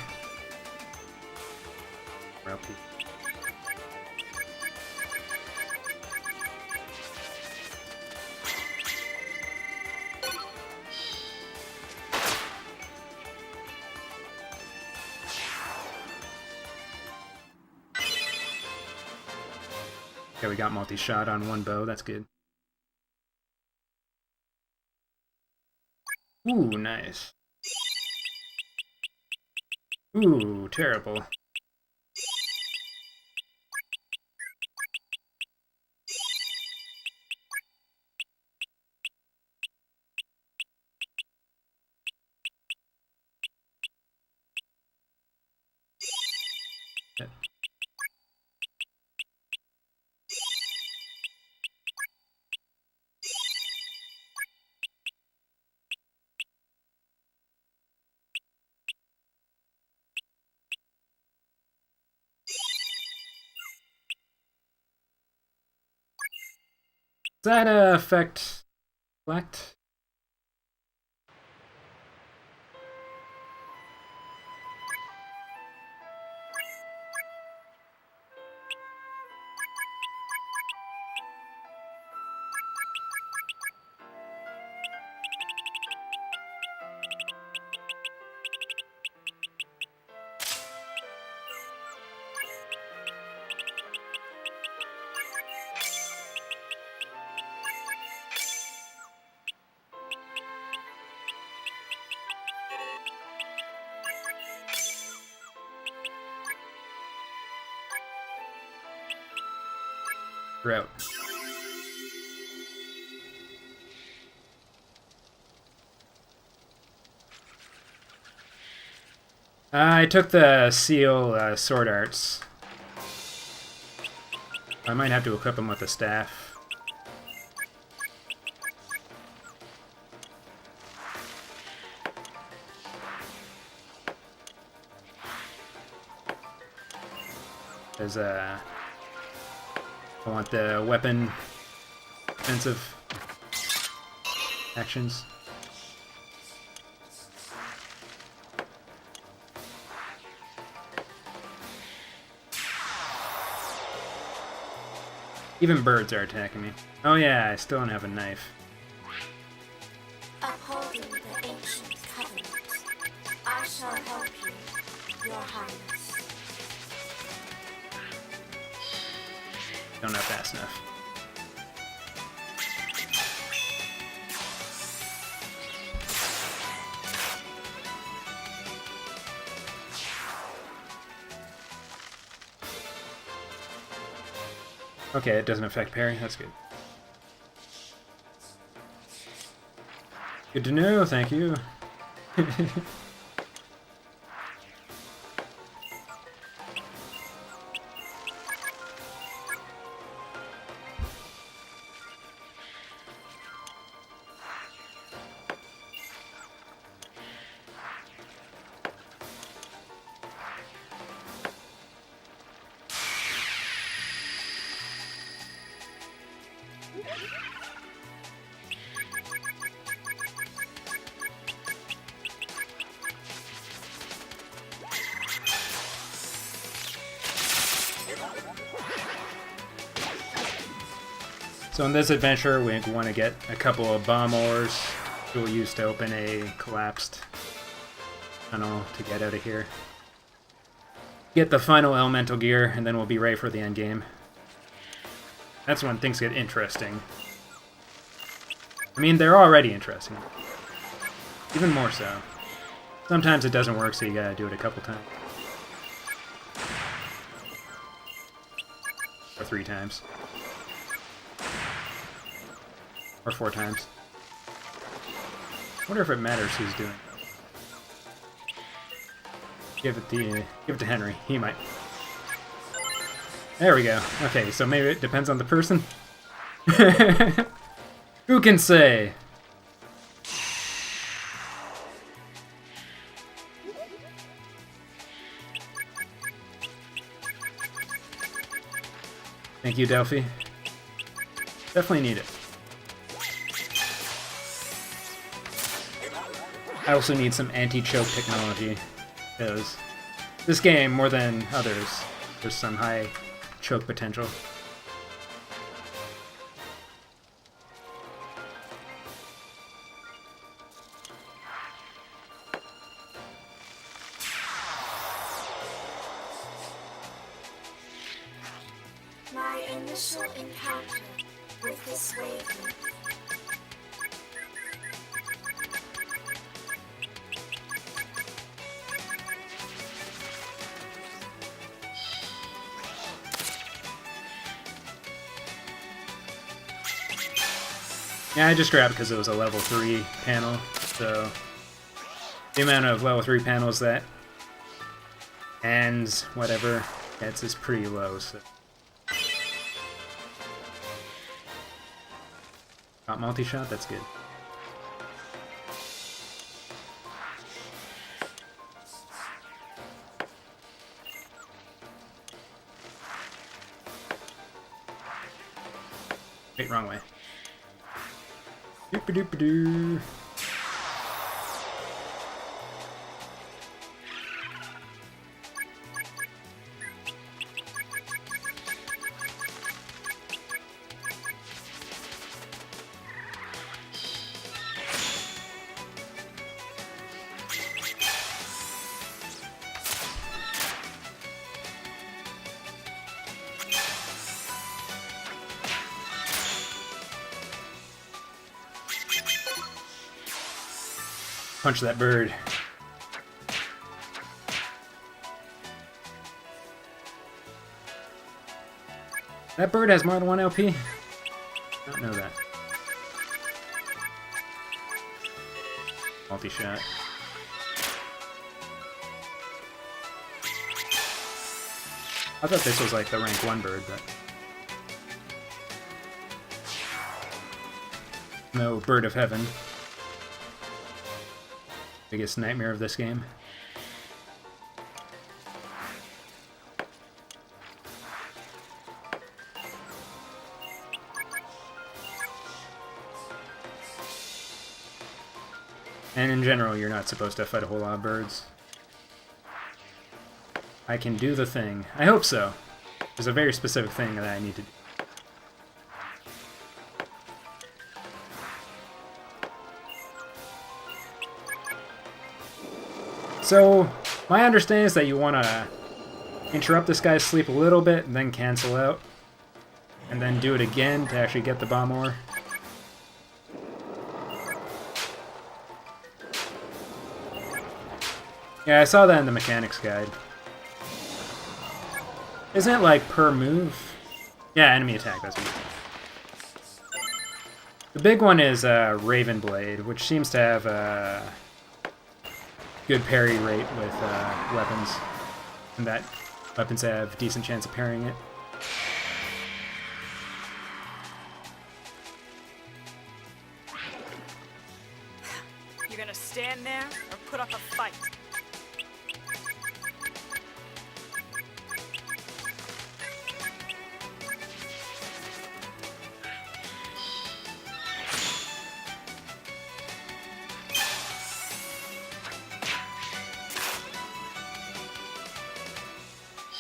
Okay, we got multi-shot on one bow, that's good. Ooh, nice. Ooh, terrible. Does that affect select? Route. I took the seal sword arts. I might have to equip them with a staff. There's I want the weapon defensive actions. Even birds are attacking me. Oh yeah, I still don't have a knife. Upholding the ancient covenant, I shall help you, Your Highness. Don't have fast enough. Okay, it doesn't affect parry. That's good. Good to know, thank you. So in this adventure, we want to get a couple of bomb ores we'll use to open a collapsed tunnel to get out of here. get the final elemental gear, and then we'll be ready for the end game. That's when things get interesting. I mean, they're already interesting. Even more so. Sometimes it doesn't work, so you gotta do it a couple times. Or 3 times. Or 4 times. I wonder if it matters who's doing it. Give it to Henry. He might. There we go. Okay, so maybe it depends on the person. Who can say? Thank you, Delphi. Definitely need it. I also need some anti-choke technology, because this game, more than others, there's some high choke potential. My initial encounter with this wavelength. Yeah, I just grabbed because it was a level 3 panel, so the amount of level 3 panels that and whatever gets is pretty low, so. Got multi-shot? That's good. Wait, wrong way. Doop-a-doop-a-doo. Punch that bird. That bird has more than 1 LP? I don't know that. Multi-shot. I thought this was like the rank 1 bird, but... No, bird of heaven. Biggest nightmare of this game. And in general, you're not supposed to fight a whole lot of birds. I can do the thing. I hope so. There's a very specific thing that I need to do. So, my understanding is that you want to interrupt this guy's sleep a little bit, and then cancel out. And then do it again to actually get the bomb ore. Yeah, I saw that in the mechanics guide. Isn't it like per move? Yeah, enemy attack, that's what it is. The big one is Raven Blade, which seems to have a good parry rate with weapons, and that weapons have decent chance of parrying it. You gonna stand there or put up a fight?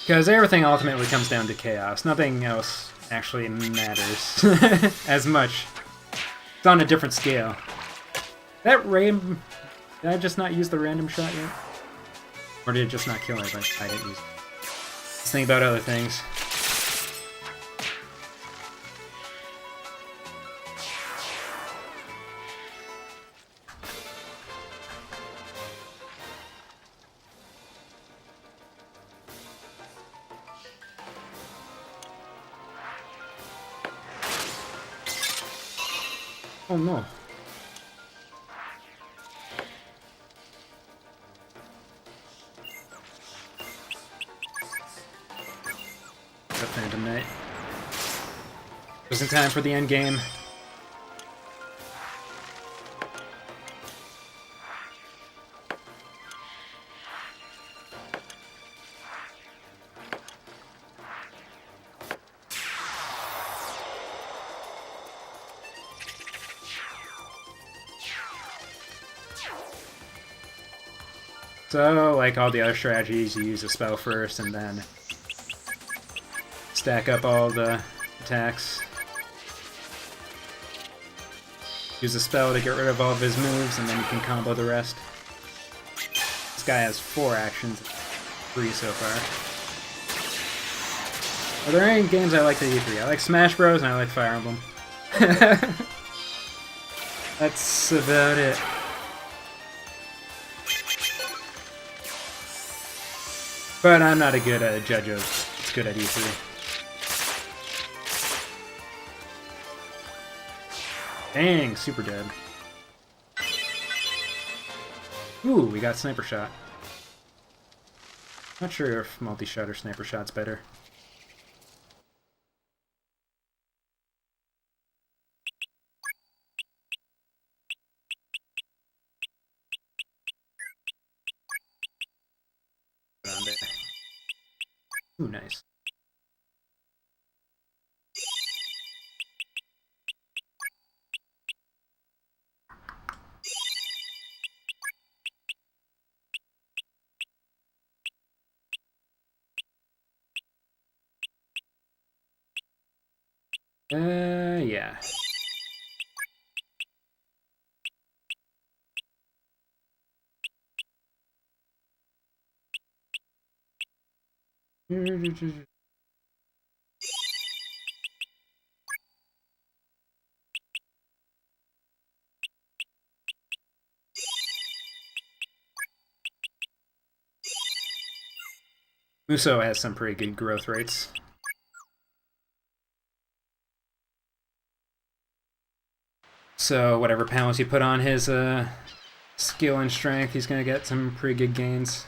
Because everything ultimately comes down to chaos. Nothing else actually matters as much. It's on a different scale. That ram... Did I just not use the random shot yet? Or did it just not kill it? But I didn't use it. Let's think about other things. Oh no. The Phantom Knight. Just in time for the end game. So, like all the other strategies, you use a spell first and then stack up all the attacks. Use a spell to get rid of all of his moves, and then you can combo the rest. This guy has 4 actions, 3 so far. Are there any games I like to E3? I like Smash Bros. And I like Fire Emblem. That's about it. But I'm not a good judge of what's good at E3. Dang, super dead. Ooh, we got Sniper Shot. Not sure if multi-shot or Sniper Shot's better. Ooh, nice. Yeah. Muso has some pretty good growth rates. So whatever panels you put on his skill and strength, he's going to get some pretty good gains.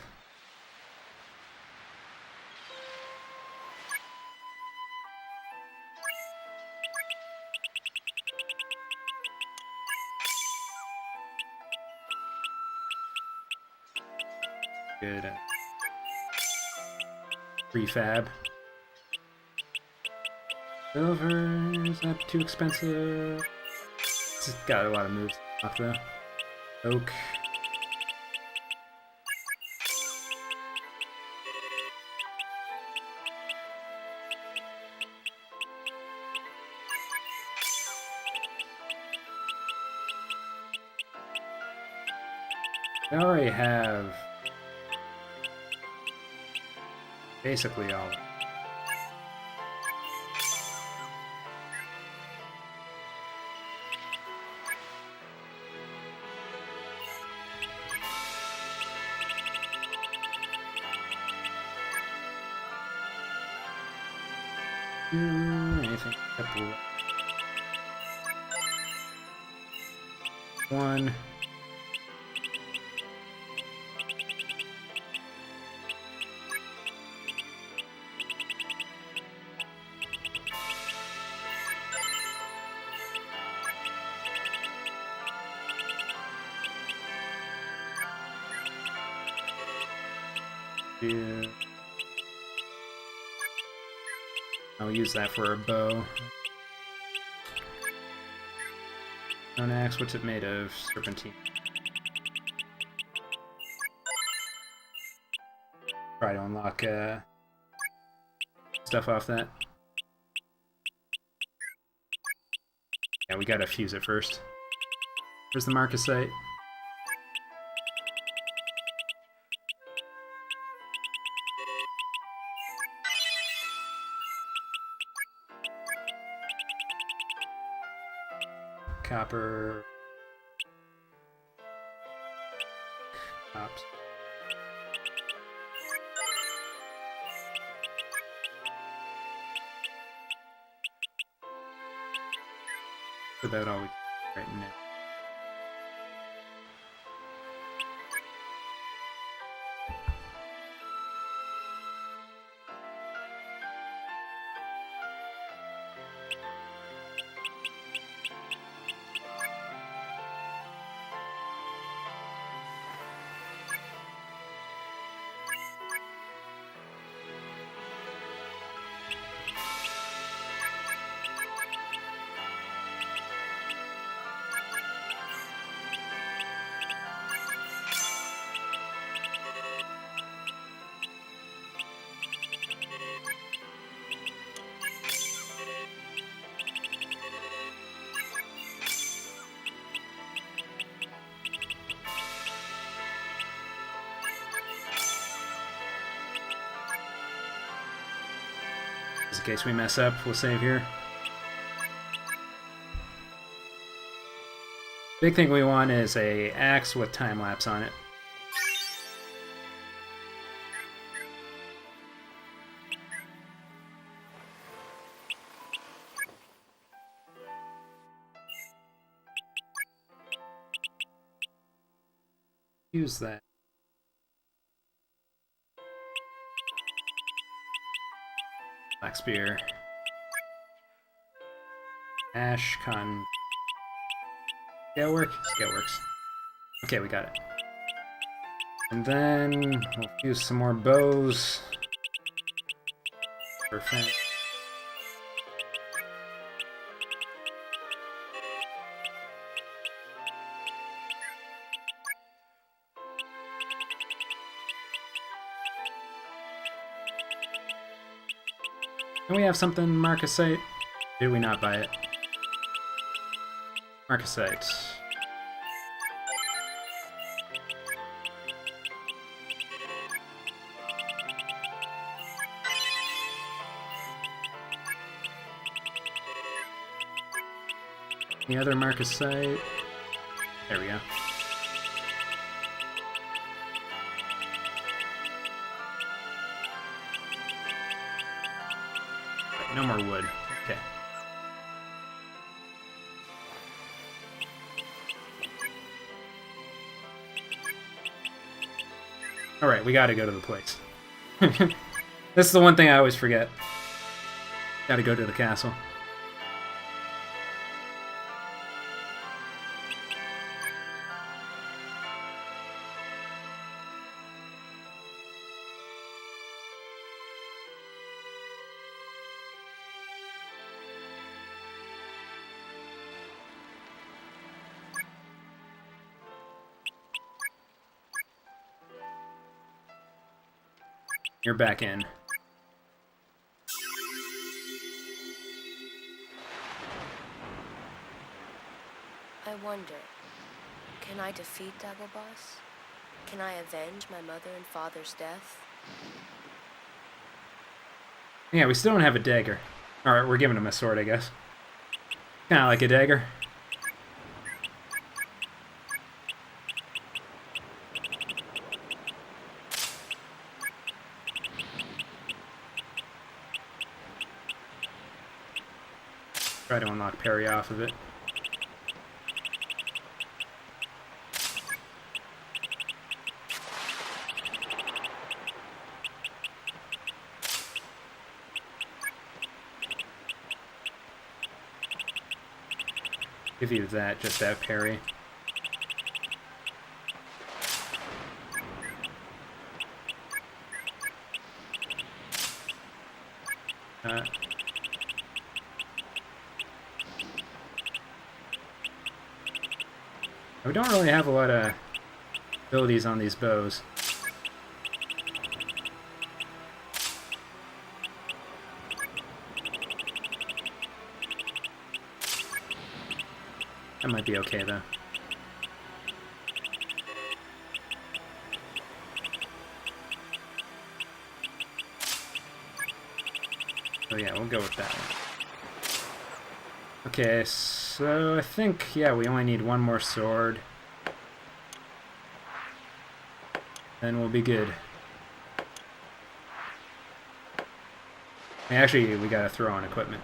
Good. Prefab. Silver, is that too expensive? It's got a lot of moves off though. Oak. I already have basically all of it. Anything except one. Yeah. I'll use that for a bow. Stone axe, what's it made of? Serpentine. Try to unlock stuff off that. Yeah, we gotta fuse it first. Where's the Marcus site? copper. Ops. About all we can right now. Just in case we mess up, we'll save here. Big thing we want is a axe with time lapse on it. Use that. Black spear. Ash con. Scale work? Scale works. Okay, we got it. And then we'll use some more bows. Perfect. Can we have something Marcasite? Did we not buy it? Marcasite. Any other Marcasite? There we go. No more wood. Okay. Alright, we gotta go to the place. This is the one thing I always forget. Gotta go to the castle. You're back in. I wonder, can I defeat Dagobas? Can I avenge my mother and father's death? Yeah, we still don't have a dagger. Alright, we're giving him a sword, I guess. Kinda like a dagger. Try to unlock parry off of it. Give you that, just that parry. We don't really have a lot of abilities on these bows. That might be okay, though. So yeah, we'll go with that one. Okay, So I think, yeah, we only need one more sword. Then we'll be good. Actually, we gotta throw on equipment.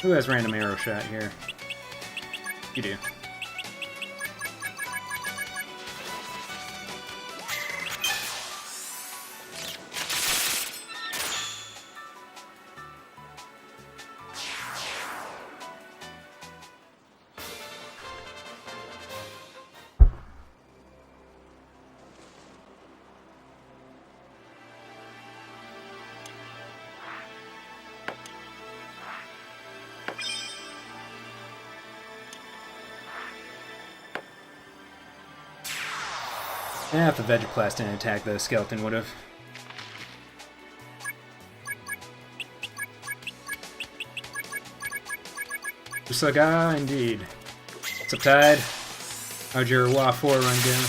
Who has random arrow shot here? You do. Yeah, if the Vegiplast didn't attack, the skeleton would have. Saga, indeed. What's up, Tide? How'd your WA 4 run go?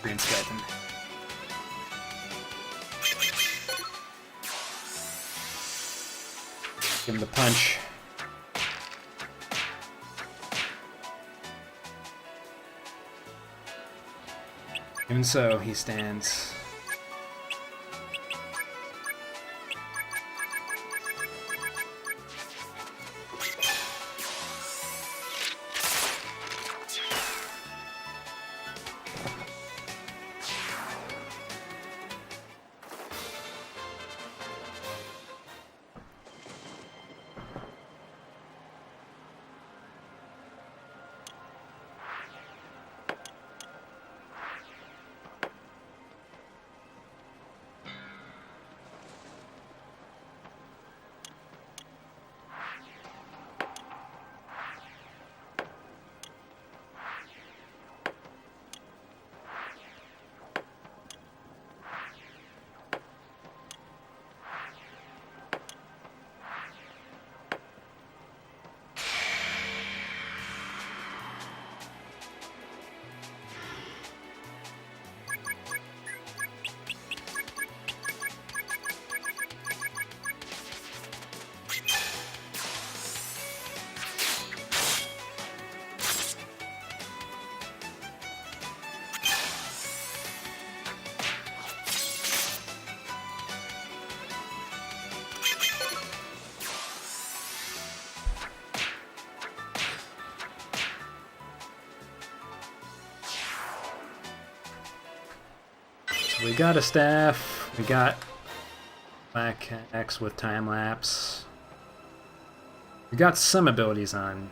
Green skeleton. Give him the punch. Even so, he stands. We got a staff, we got Black Axe with time lapse. We got some abilities on.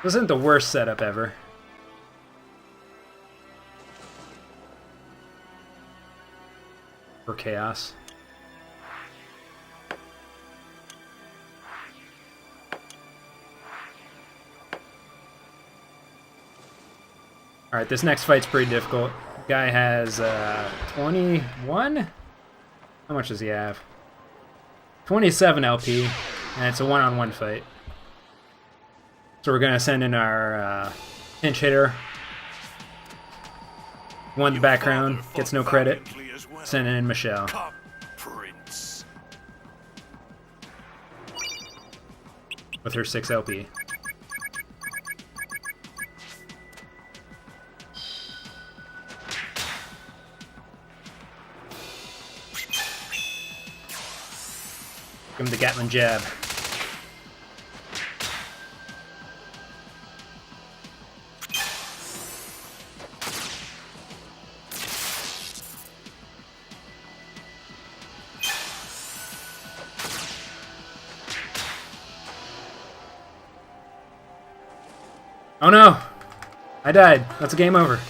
This isn't the worst setup ever. For Chaos. Alright, this next fight's pretty difficult. Guy has 21? How much does he have? 27 LP, and it's a one-on-one fight. So we're gonna send in our pinch hitter. One in the background, gets no credit. Sending in Michelle. Come, Prince. with her 6 LP. Give him the Gatling jab. Oh no! I died. That's a game over.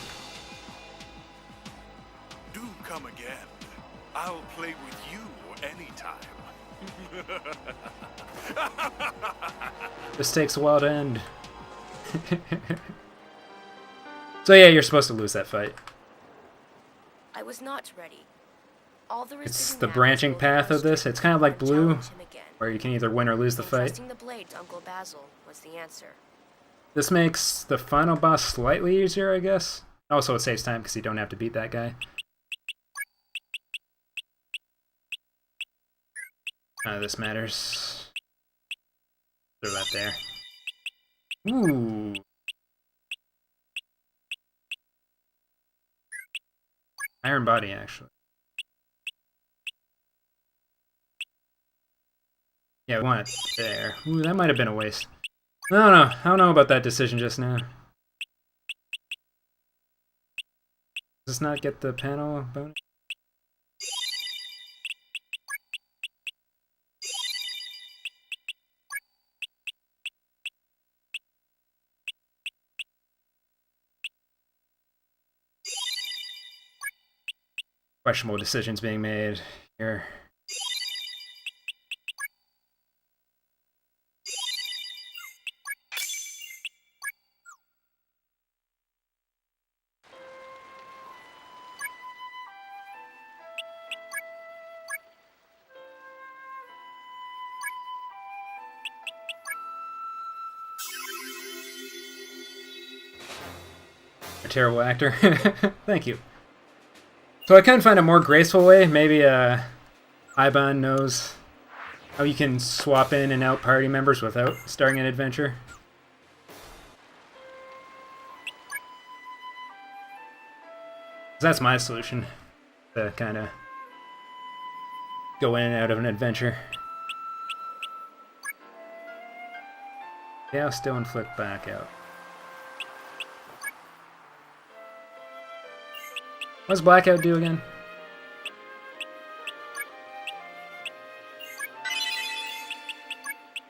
Do come again. I'll play with you anytime. This takes a while to end. So yeah, you're supposed to lose that fight. I was not ready. All there is It's to do the now is branching go path of faster this. It's kind of like and Blue, challenge him again. where you can either win or lose the And fight. trusting the blade to Uncle Basil was the answer. This makes the final boss slightly easier, I guess. Also, it saves time because you don't have to beat that guy. None of this matters. Throw that there. Ooh. Iron body, actually. Yeah, we want it there. Ooh, that might have been a waste. I don't know. I don't know about that decision just now. Does this not get the panel bonus? Questionable decisions being made here. A terrible actor. Thank you. So I couldn't find a more graceful way. Maybe Iban knows how you can swap in and out party members without starting an adventure. That's my solution. To kind of go in and out of an adventure. Yeah, I'll still inflict back out. What's Blackout do again?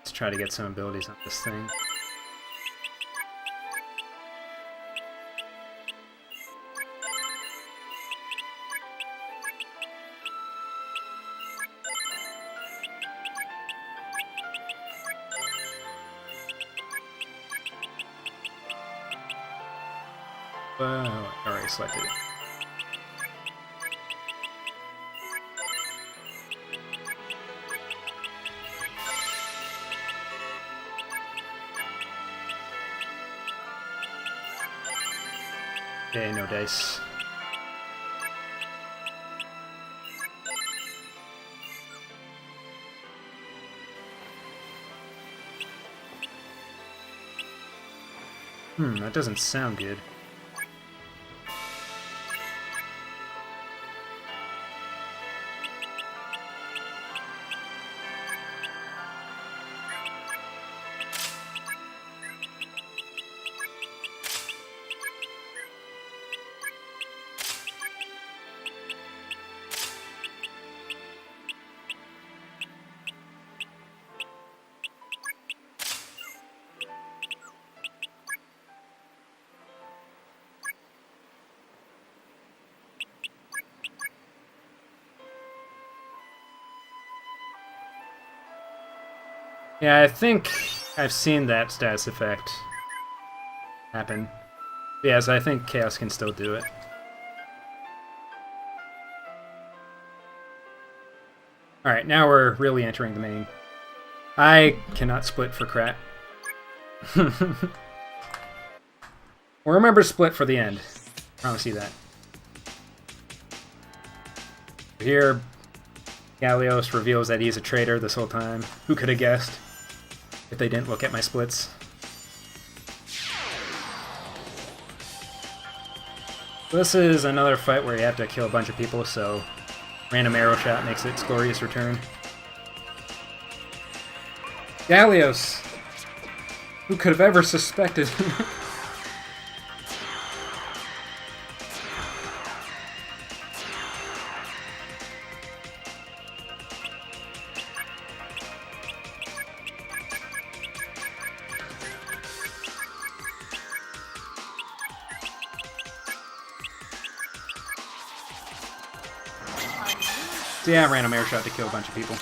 Let's try to get some abilities on this thing. Well, I already selected it. Okay, no dice. That doesn't sound good. Yeah, I think I've seen that status effect happen. Yes, I think Chaos can still do it. Alright, now we're really entering the main. I cannot split for crap. We'll remember to split for the end. Promise you that. Here, Gallios reveals that he's a traitor this whole time. Who could have guessed? if they didn't look at my splits. This is another fight where you have to kill a bunch of people, so random arrow shot makes its glorious return. Gallios! Who could have ever suspected? So yeah, random air shot to kill a bunch of people.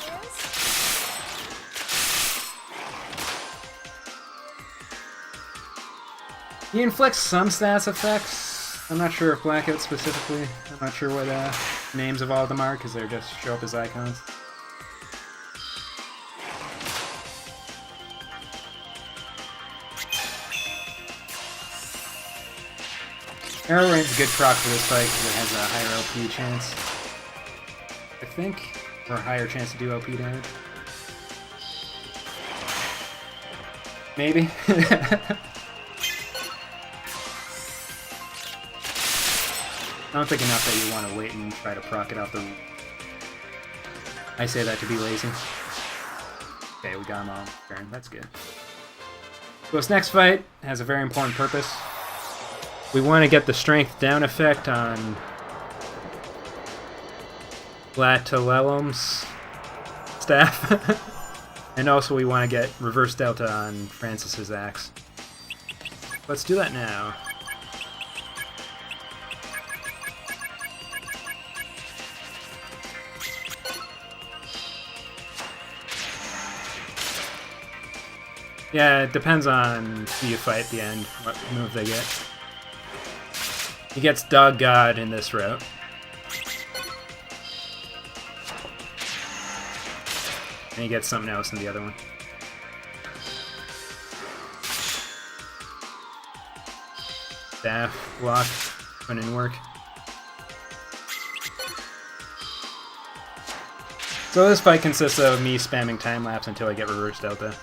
He inflicts some stats effects. I'm not sure if Blackout specifically. I'm not sure what names of all of them are, because they just show up as icons. Arrow Rain's a good proc for this fight because it has a higher LP chance, I think, or a higher chance to do LP damage. Maybe. I don't think enough that you want to wait and try to proc it out the... I say that to be lazy. Okay, we got him all turn. That's good. So this next fight has a very important purpose. We want to get the strength down effect on Latalelum's staff. And also we want to get reverse delta on Francis's axe. Let's do that now. Yeah, it depends on who you fight at the end, what move they get. He gets Dog God in this route. And he gets something else in the other one. Staff, block, put in work. So this fight consists of me spamming time lapse until I get reverse delta.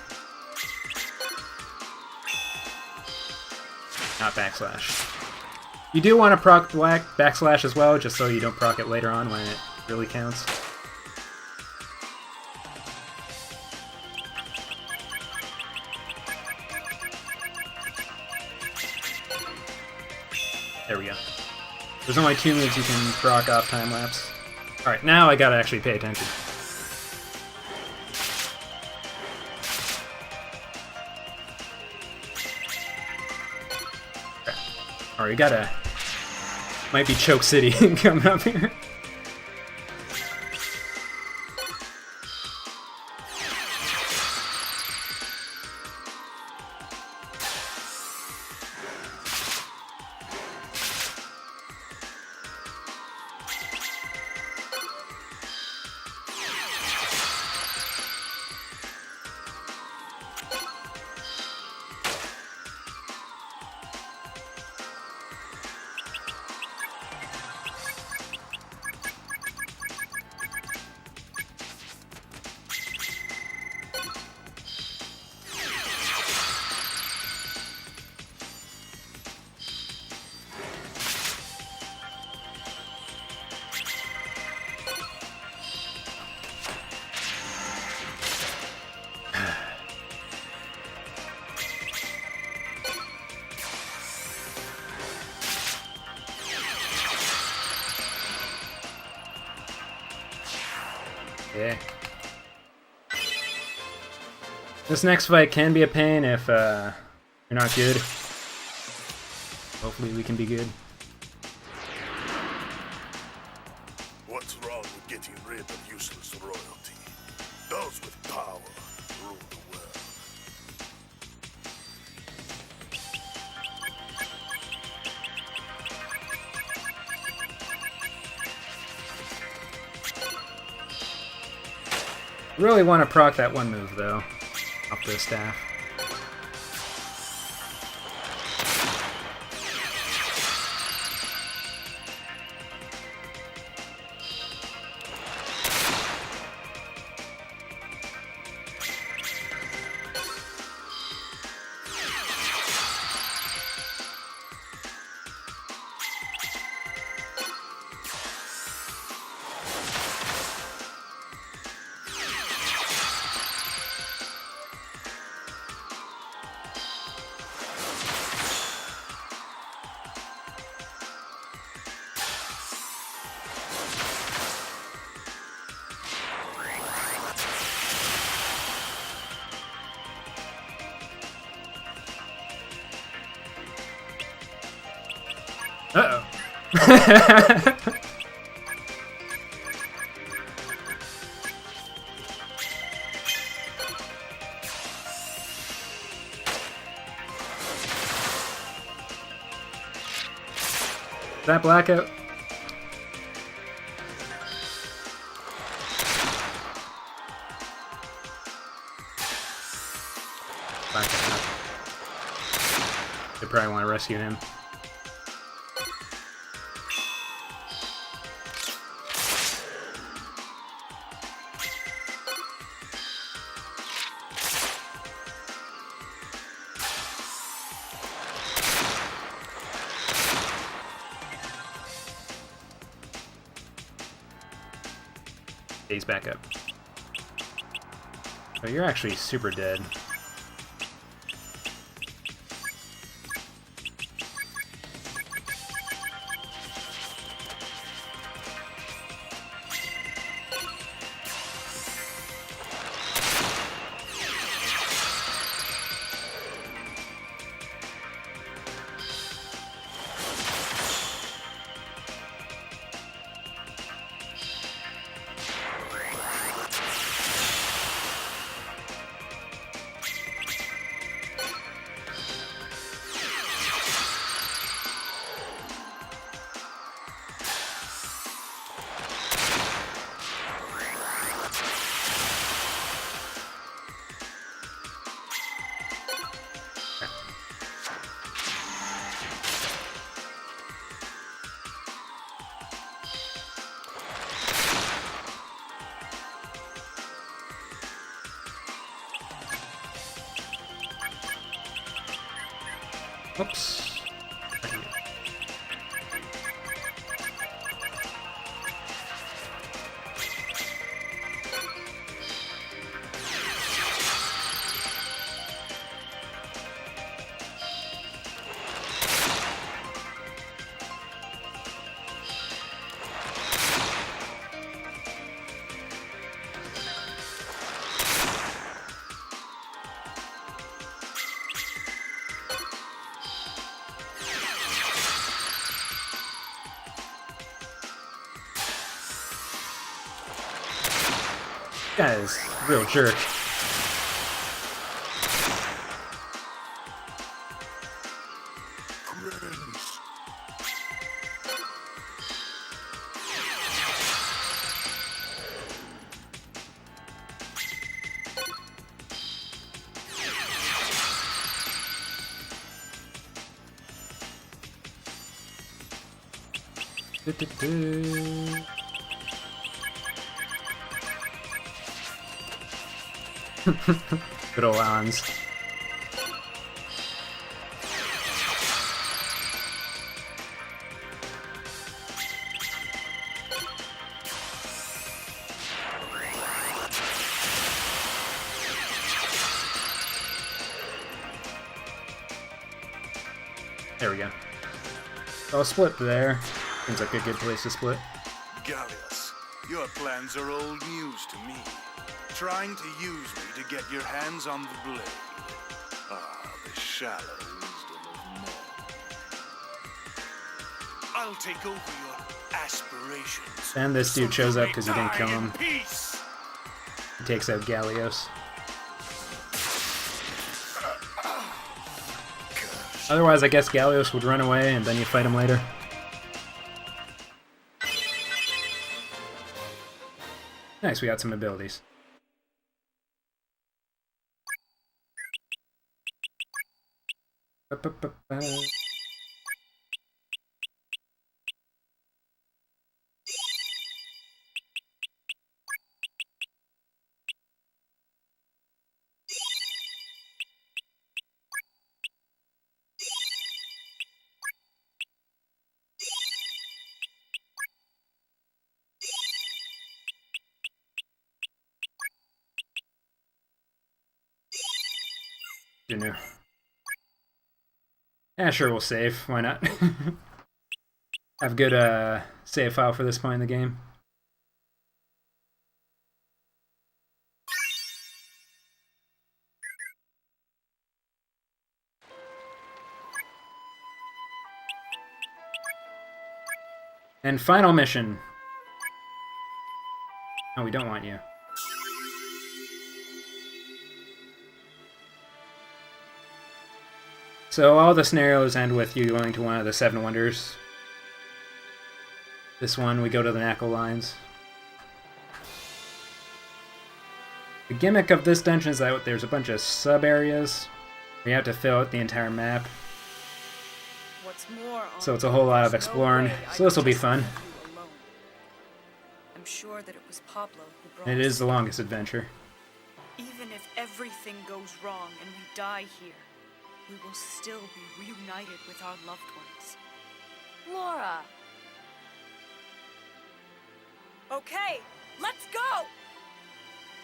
Not backslash. You do want to proc black backslash as well, just so you don't proc it later on when it really counts. There we go. There's only 2 moves you can proc off time lapse. Alright, now I gotta actually pay attention. Alright, we gotta... Might be Choke City coming up here. Yeah. This next fight can be a pain if you're not good. Hopefully we can be good. What's wrong with getting rid of useless royalty? Those with power rule the world. Really want to proc that one move though, off the staff. Uh-oh. That blackout? Blackout. They probably want to rescue him. He's back up. Oh, you're actually super dead. Oops. Guy is a real jerk. Friends. Good old Hans. There we go. So I'll split there. Seems like a good place to split. Gallius, your plans are old news to me. Trying to use me to get your hands on the blade. Ah, the shallow wisdom of men. I'll take over your aspirations. And this dude so shows you up may because he didn't die kill in him. peace. He takes out Gallios. Otherwise, I guess Gallios would run away and then you fight him later. Nice, we got some abilities. Ba-ba-ba-ba. Junior. Yeah, sure, we'll save. Why not? Have good save file for this point in the game. And final mission. No, we don't want you. So all the scenarios end with you going to one of the 7 wonders. This one, we go to the Knuckle Lines. The gimmick of this dungeon is that there's a bunch of sub-areas where you have to fill out the entire map. What's more, So it's a whole lot of there's no exploring. way I So this will could be just fun. leave you alone. I'm sure that it was Pablo who brought And it us is the longest adventure. Even if everything goes wrong and we die here, we will still be reunited with our loved ones. Laura! Okay, let's go!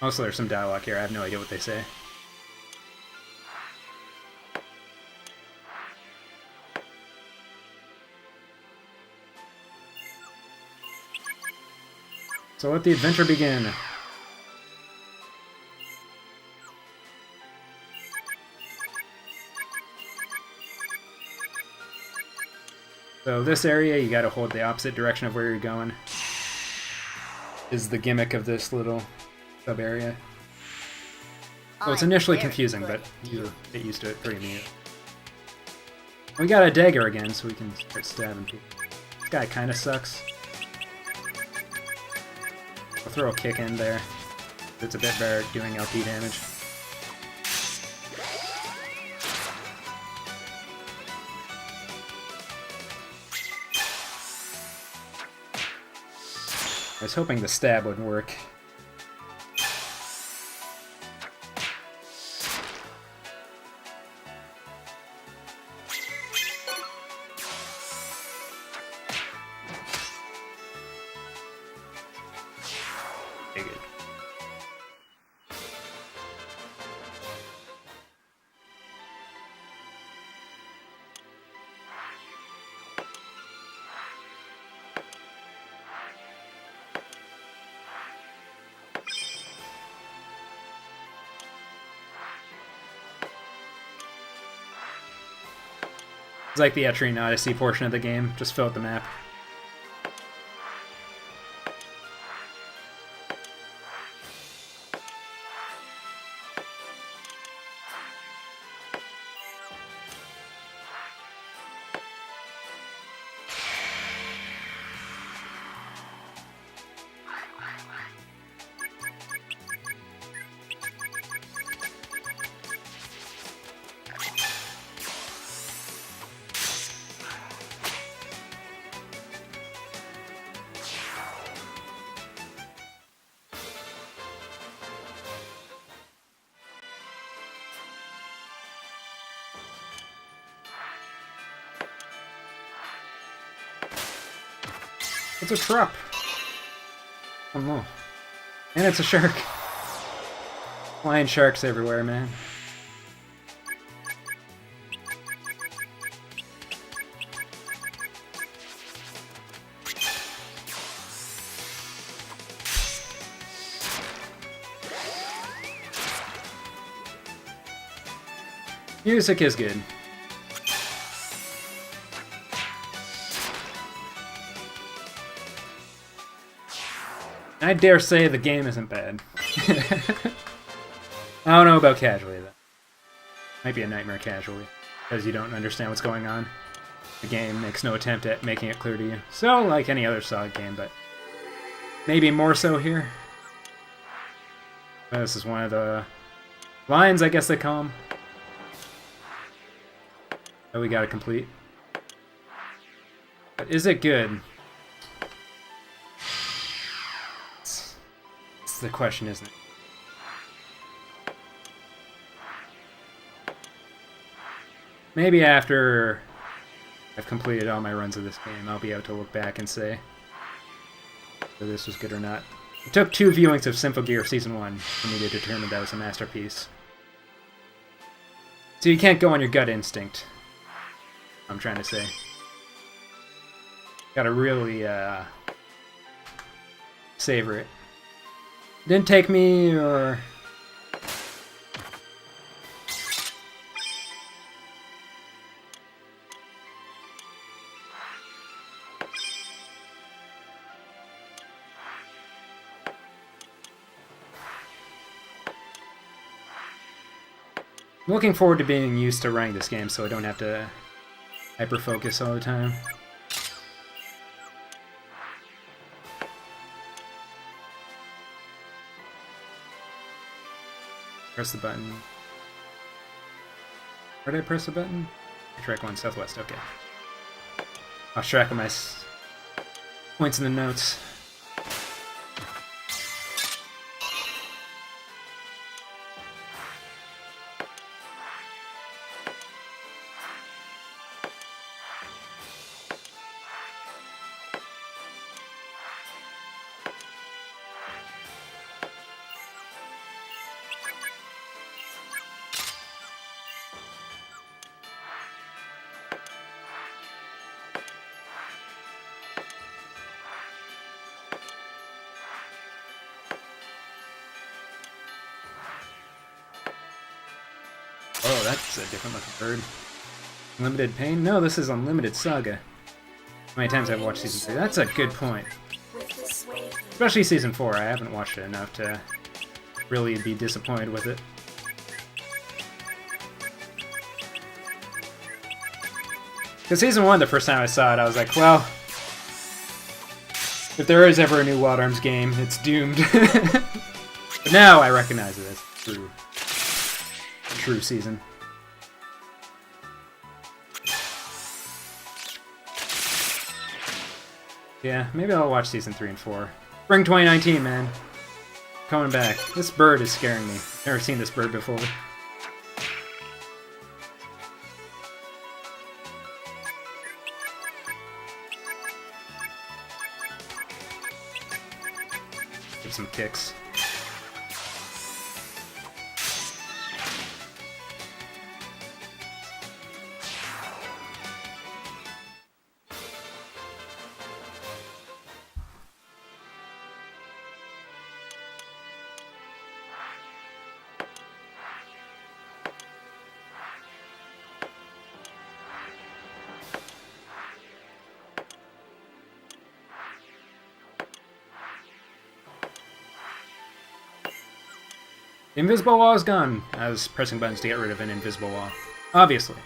Also, there's some dialogue here. I have no idea what they say. So let the adventure begin. So this area, you gotta hold the opposite direction of where you're going. Is the gimmick of this little sub-area. So it's I'm initially very confusing, good but at you get used to it pretty immediately. We got a dagger again, so we can start stabbing people. This guy kinda sucks. I'll throw a kick in there. It's a bit better at doing LP damage. I was hoping the stab would work. Okay, good. It's like the Etrian Odyssey portion of the game. Just fill out the map. It's a trap. Oh no. And it's a shark. Flying sharks everywhere, man. Music is good. I dare say the game isn't bad. I don't know about casually, though. Might be a nightmare casually, because you don't understand what's going on. The game makes no attempt at making it clear to you. So, like any other Saga game, but maybe more so here. This is one of the lines, I guess they call them. Oh, we gotta complete. But is it good? It's the question, isn't it? Maybe after I've completed all my runs of this game, I'll be able to look back and say whether this was good or not. It took 2 viewings of Symphogear Season 1 for me to determine that was a masterpiece. So you can't go on your gut instinct, I'm trying to say. Gotta really savor it. Didn't take me or I'm looking forward to being used to running this game so I don't have to hyper-focus all the time. Press the button. Where did I press the button? Track 1, southwest, okay. Lost track of my points in the notes. Oh, that's a different looking bird. Unlimited Pain? No, this is Unlimited Saga. How many times I've watched Season 3? That's a good point. Especially Season 4. I haven't watched it enough to really be disappointed with it. Because Season 1, the first time I saw it, I was like, well, if there is ever a new Wild Arms game, it's doomed. But now I recognize it as true season. Yeah, maybe I'll watch Season 3 and 4. Spring 2019, man. Coming back. This bird is scaring me. Never seen this bird before. Give some kicks. The invisible wall is gone. I was pressing buttons to get rid of an invisible wall. Obviously.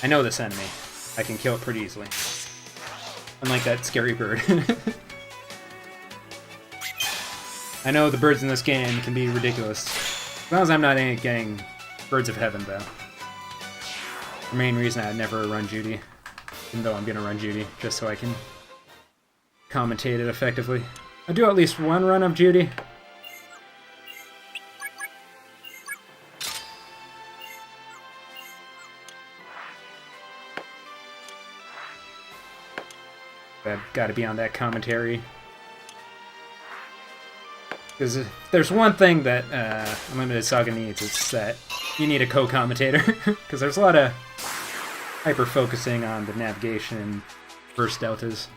I know this enemy. I can kill it pretty easily. Unlike that scary bird. I know the birds in this game can be ridiculous. As long as I'm not getting Birds of Heaven, though. The main reason I never run Judy. Even though I'm gonna run Judy, just so I can commentate it effectively. I do at least one run of Judy. I've got to be on that commentary. Because if there's one thing that Unlimited Saga needs, it's that you need a co-commentator. Because there's a lot of hyper-focusing on the navigation and burst deltas.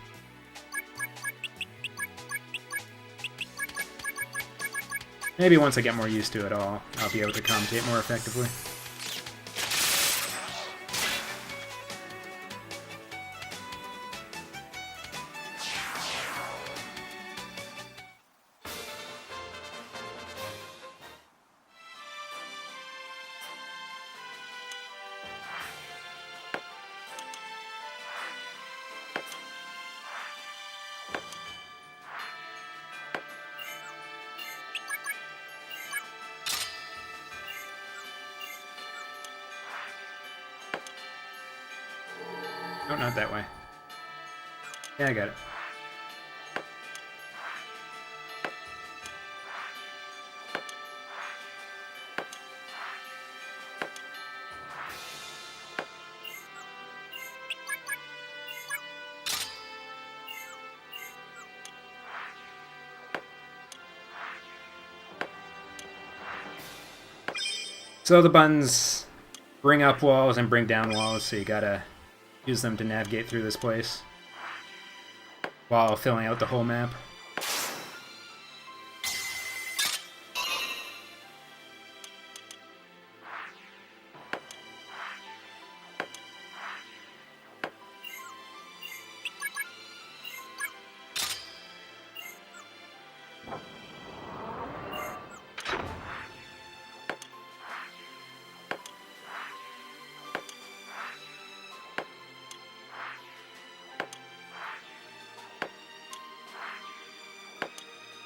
Maybe once I get more used to it all, I'll be able to commentate more effectively. Oh, not that way. Yeah, I got it. So the buttons bring up walls and bring down walls, so you gotta use them to navigate through this place while filling out the whole map.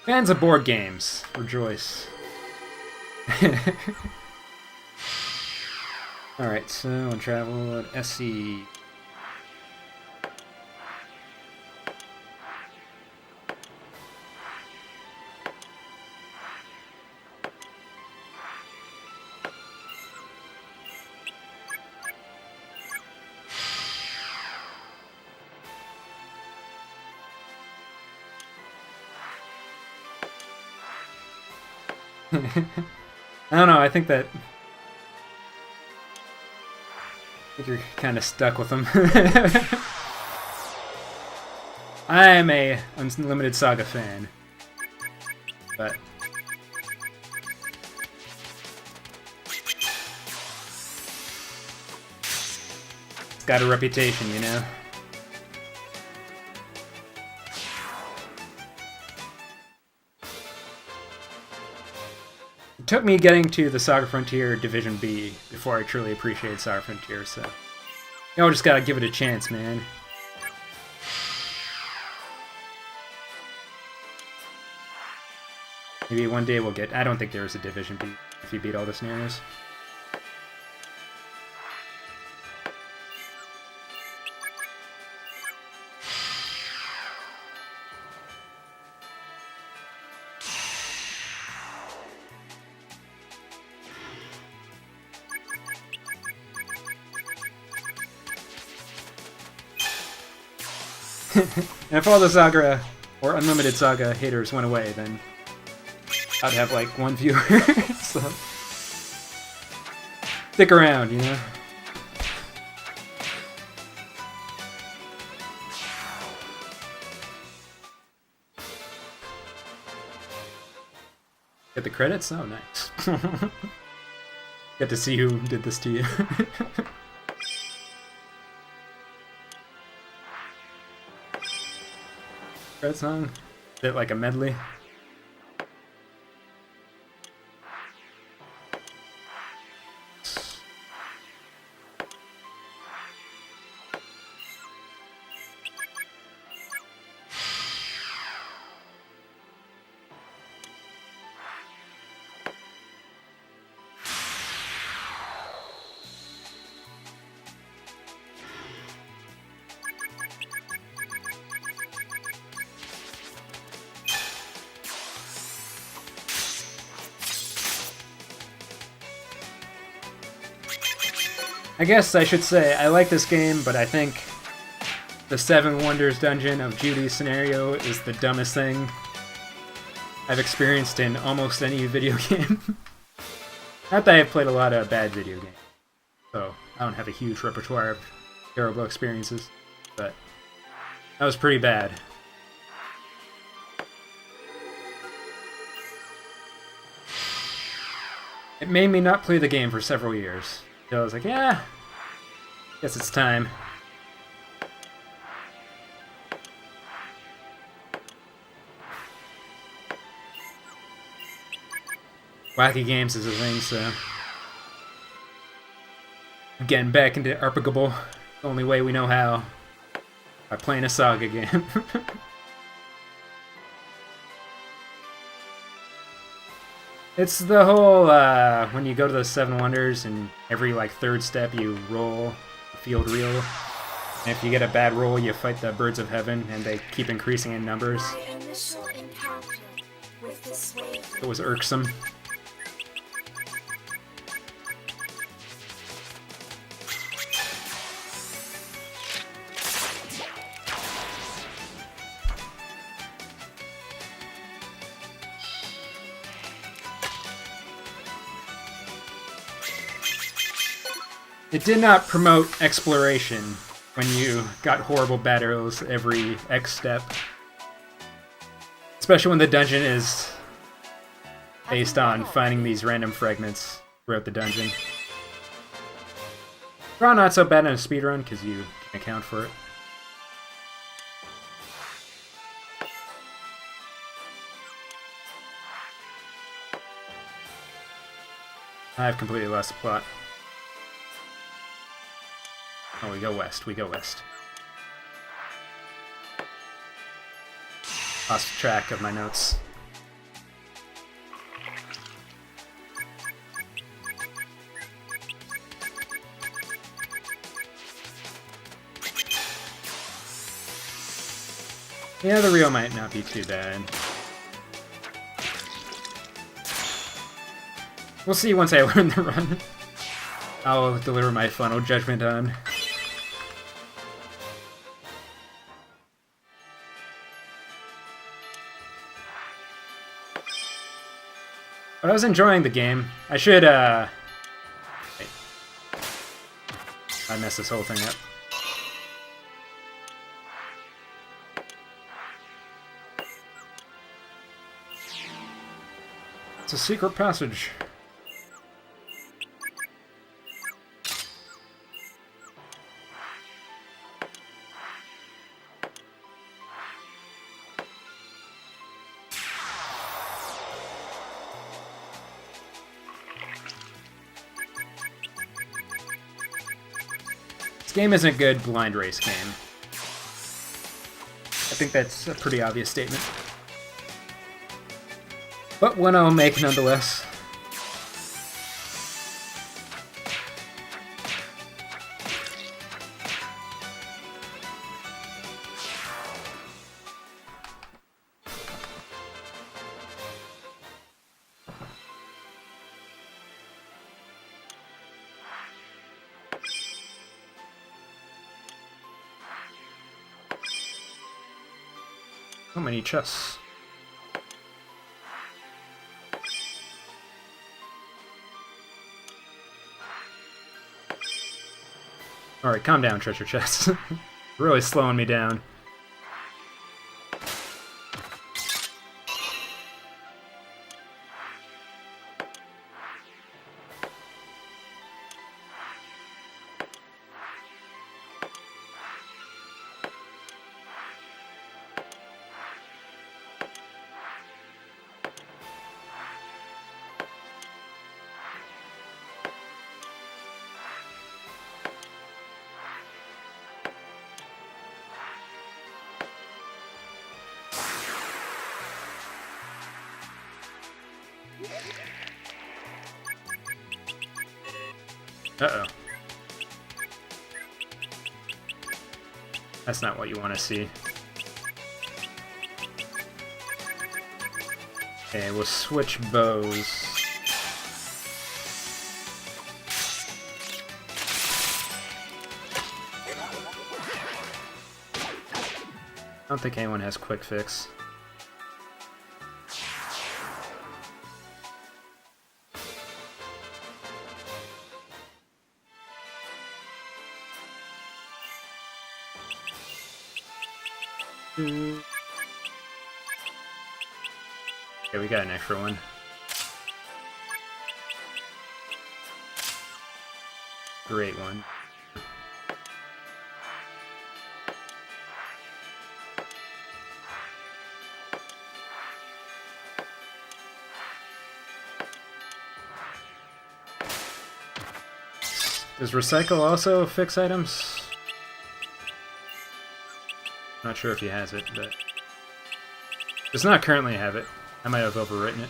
Fans of board games, rejoice. Alright, so on travel at SC. I don't know, I think you're kind of stuck with them. I'm a Unlimited Saga fan, but it's got a reputation, you know? It took me getting to the Saga Frontier Division B before I truly appreciated Saga Frontier, so y'all just gotta give it a chance, man. Maybe one day we'll get... I don't think there's a Division B if you beat all the scenarios. And if all the Saga or Unlimited Saga haters went away, then I'd have like one viewer. So stick around, you know. Get the credits? Oh, nice. Get to see who did this to you. Credit song? Bit like a medley. I guess I should say I like this game, but I think the Seven Wonders dungeon of Judy's scenario is the dumbest thing I've experienced in almost any video game. Not that I've played a lot of bad video games, so I don't have a huge repertoire of terrible experiences, but that was pretty bad. It made me not play the game for several years. So I was like, yeah, guess it's time. Wacky games is a thing, so getting back into Arpagable, the only way we know how, by playing a Saga game. It's the whole, when you go to the Seven Wonders and every, like, third step you roll a field reel. And if you get a bad roll, you fight the Birds of Heaven, and they keep increasing in numbers. My initial encounter with this wave. It was irksome. It did not promote exploration when you got horrible battles every X step. Especially when the dungeon is based on finding these random fragments throughout the dungeon. Probably not so bad in a speedrun, because you can account for it. I've completely lost the plot. Oh, we go west, we go west. Lost track of my notes. Yeah, the Rio might not be too bad. We'll see once I learn the run. I'll deliver my final judgment on. But I was enjoying the game. I should, wait. I messed this whole thing up. It's a secret passage. This game isn't a good blind race game. I think that's a pretty obvious statement. But one I'll make nonetheless. So many chests. Alright, calm down, treasure chest. Really slowing me down. Uh-oh. That's not what you want to see. Okay, we'll switch bows. I don't think anyone has quick fix. Okay, we got an extra one. Great one. Does recycle also fix items? Not sure if he has it, but does not currently have it. I might have overwritten it.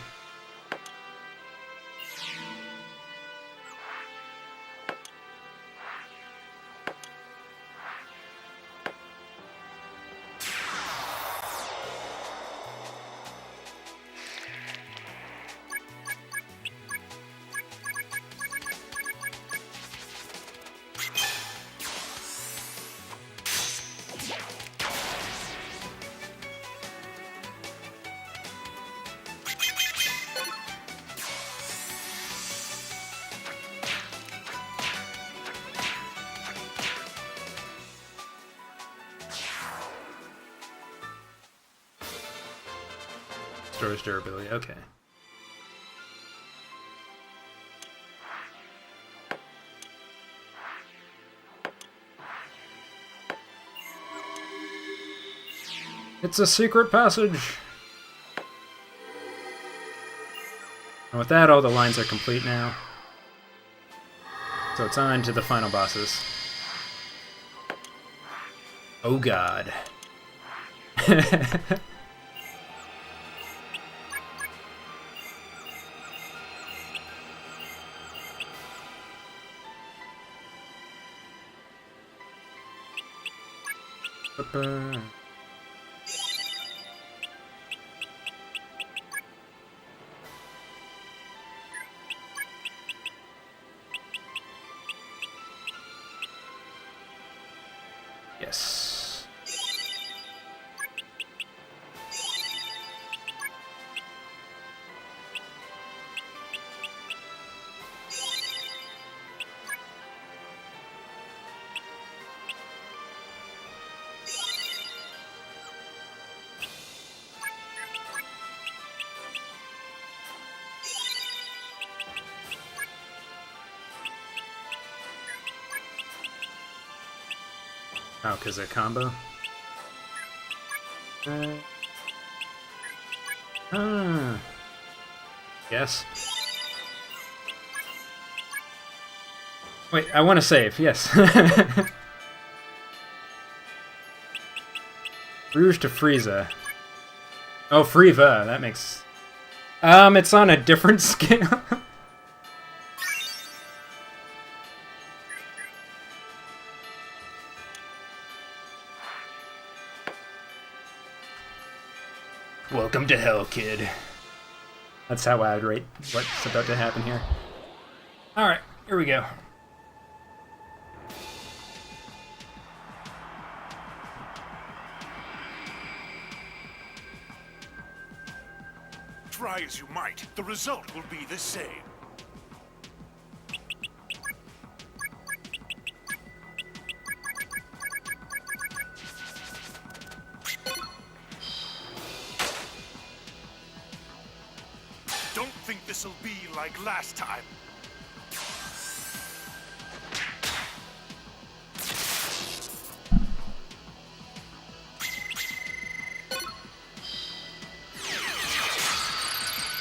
Restores durability, okay. It's a secret passage! And with that, all the lines are complete now. So it's on to the final bosses. Oh god. Yes. Oh, because of combo? Yes. Wait, I want to save, yes. Rouge to Frieza. Oh, Frieza, that makes... it's on a different scale. Welcome to hell, kid. That's how I would rate what's about to happen here. Alright, here we go. Try as you might, the result will be the same. Don't think this'll be like last time.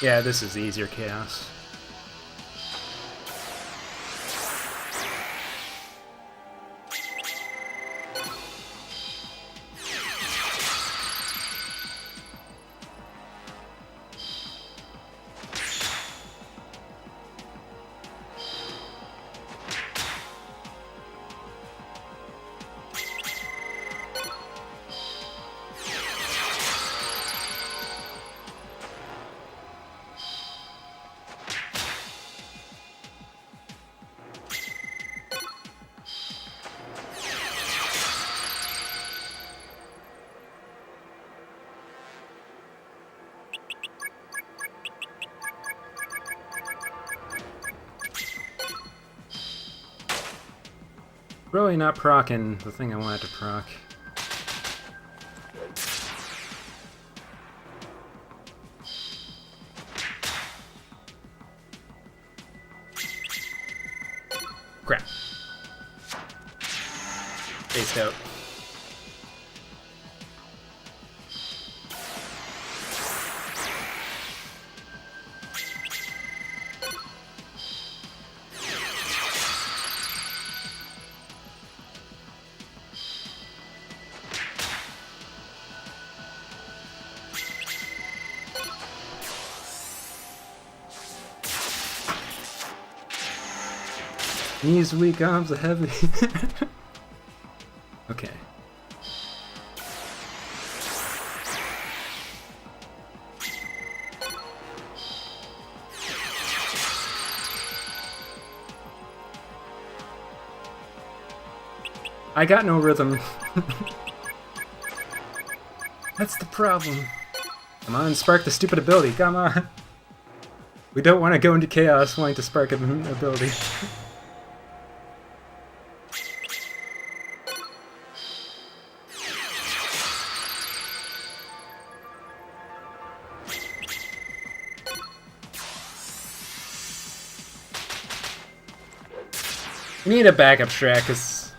Yeah, this is easier chaos. Really not procking the thing I wanted to proc. Crap. Spaced out. Knees weak, arms are heavy. Okay. I got no rhythm. That's the problem. Come on, spark the stupid ability, come on. We don't want to go into chaos wanting to spark an ability. We need a backup strat, because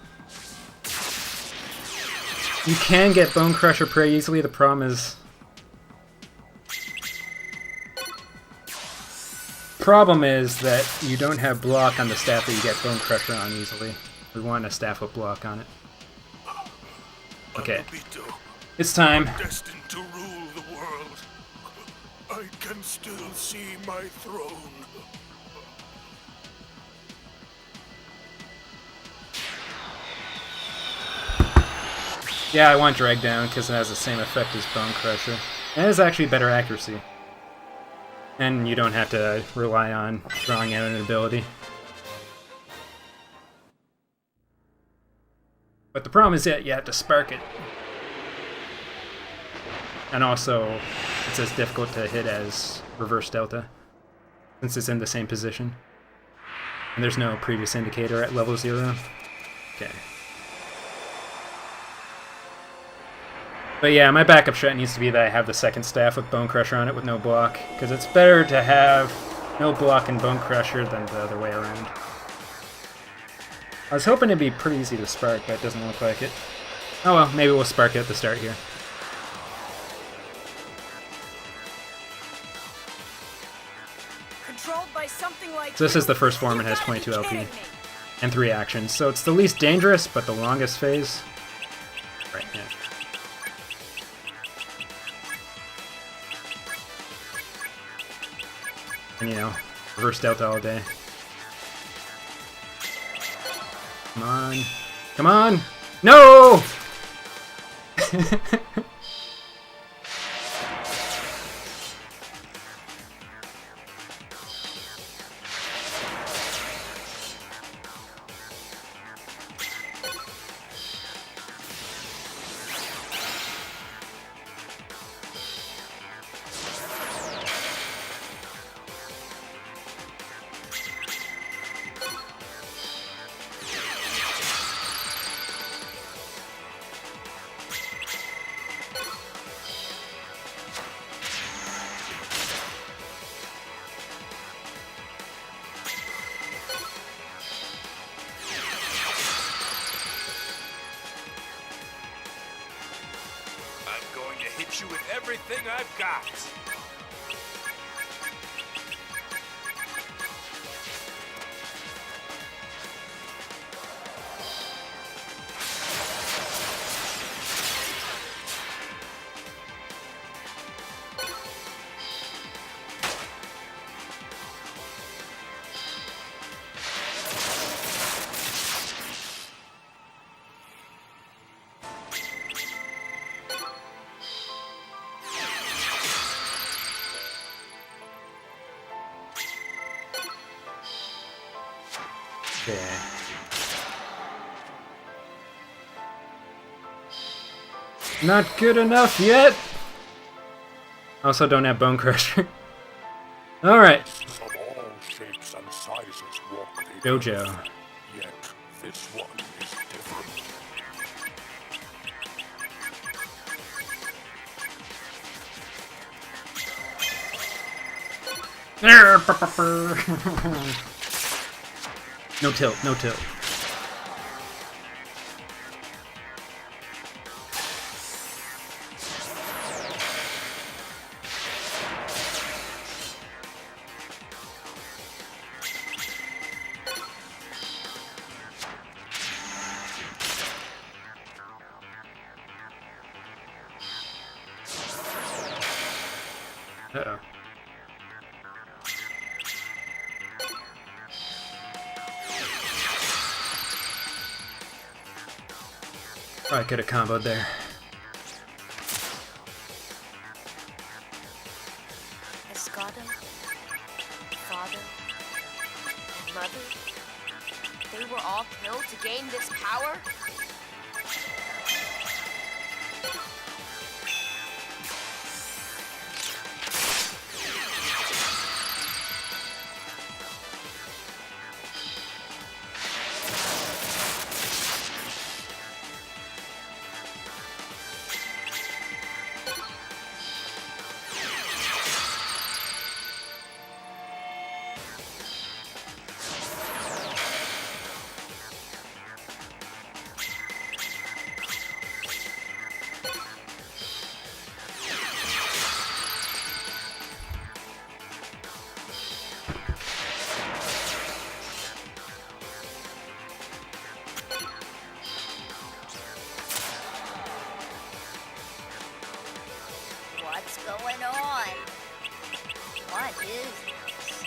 you can get Bone Crusher pretty easily. The problem is... that you don't have block on the staff that you get Bone Crusher on easily. We want a staff with block on it. Okay. It's time. Destined to rule the world. I can still see my throne. Yeah, I want Drag Down because it has the same effect as Bone Crusher. And it has actually better accuracy. And you don't have to rely on drawing out an ability. But the problem is that you have to spark it. And also, it's as difficult to hit as Reverse Delta, since it's in the same position. And there's no previous indicator at level 0. Okay. But yeah, my backup strat needs to be that I have the second staff with Bone Crusher on it with no block, because it's better to have no block and Bone Crusher than the other way around. I was hoping it'd be pretty easy to spark, but it doesn't look like it. Oh well, maybe we'll spark it at the start here. Controlled by something like So this is the first form, it has 22 LP. And 3 actions, so it's the least dangerous, but the longest phase. Right, yeah. And, you know, Reverse Delta all day. Come on. Come on! No! Hit you with everything I've got. Okay. Not good enough yet! Also don't have Bone Crusher. Alright. Of all shapes and sizes walk the Jojo. earth, yet this one is different. No tilt, no tilt. Uh-oh. Oh, I could have comboed there. Escada, father, and mother, they were all killed to gain this power? What is this?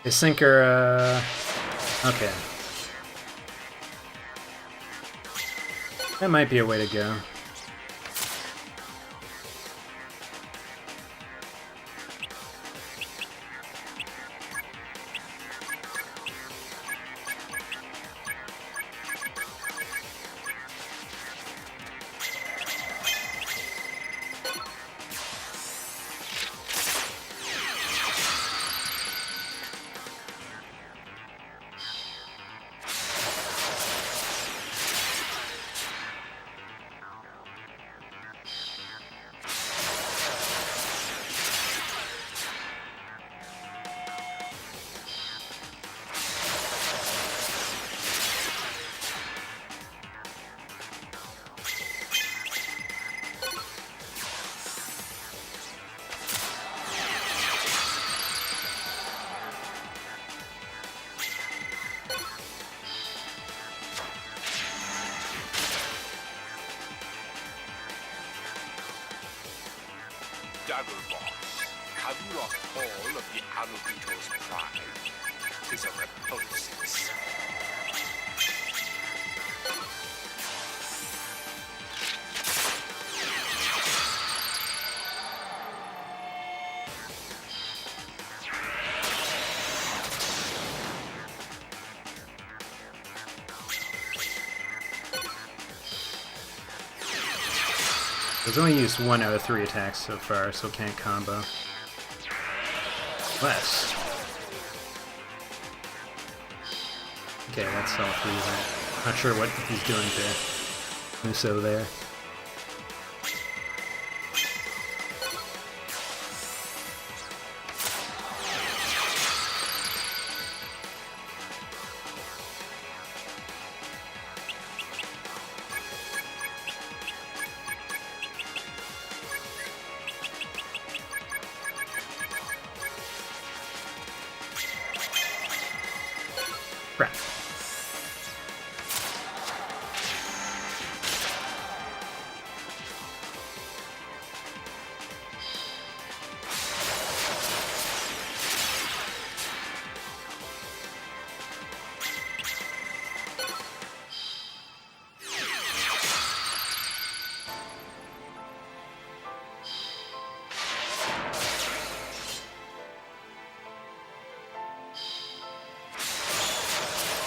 The sinker, okay. That might be a way to go. Dagger Boss, have you lost all of the Alubito's pride? Tis a repulsive sight. It's only used 1 out of 3 attacks so far, so can't combo. Less. Okay, that's all 3 of that. Not sure what he's doing to Muso there. Crap.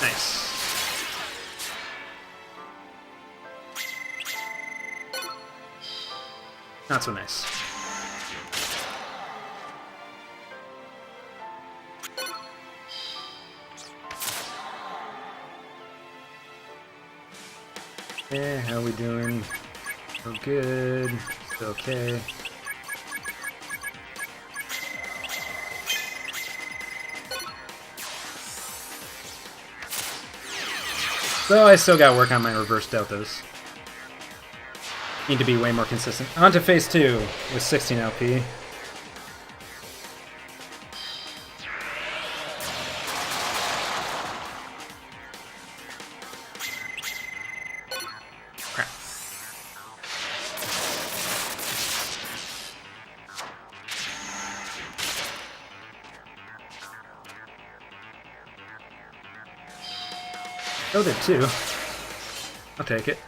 Nice. Not so nice. Yeah, how we doing? So good. Still okay. So I still gotta work on my reverse deltas. Need to be way more consistent. On to phase 2 with 16 LP. Crap. Oh, there too. I'll take it.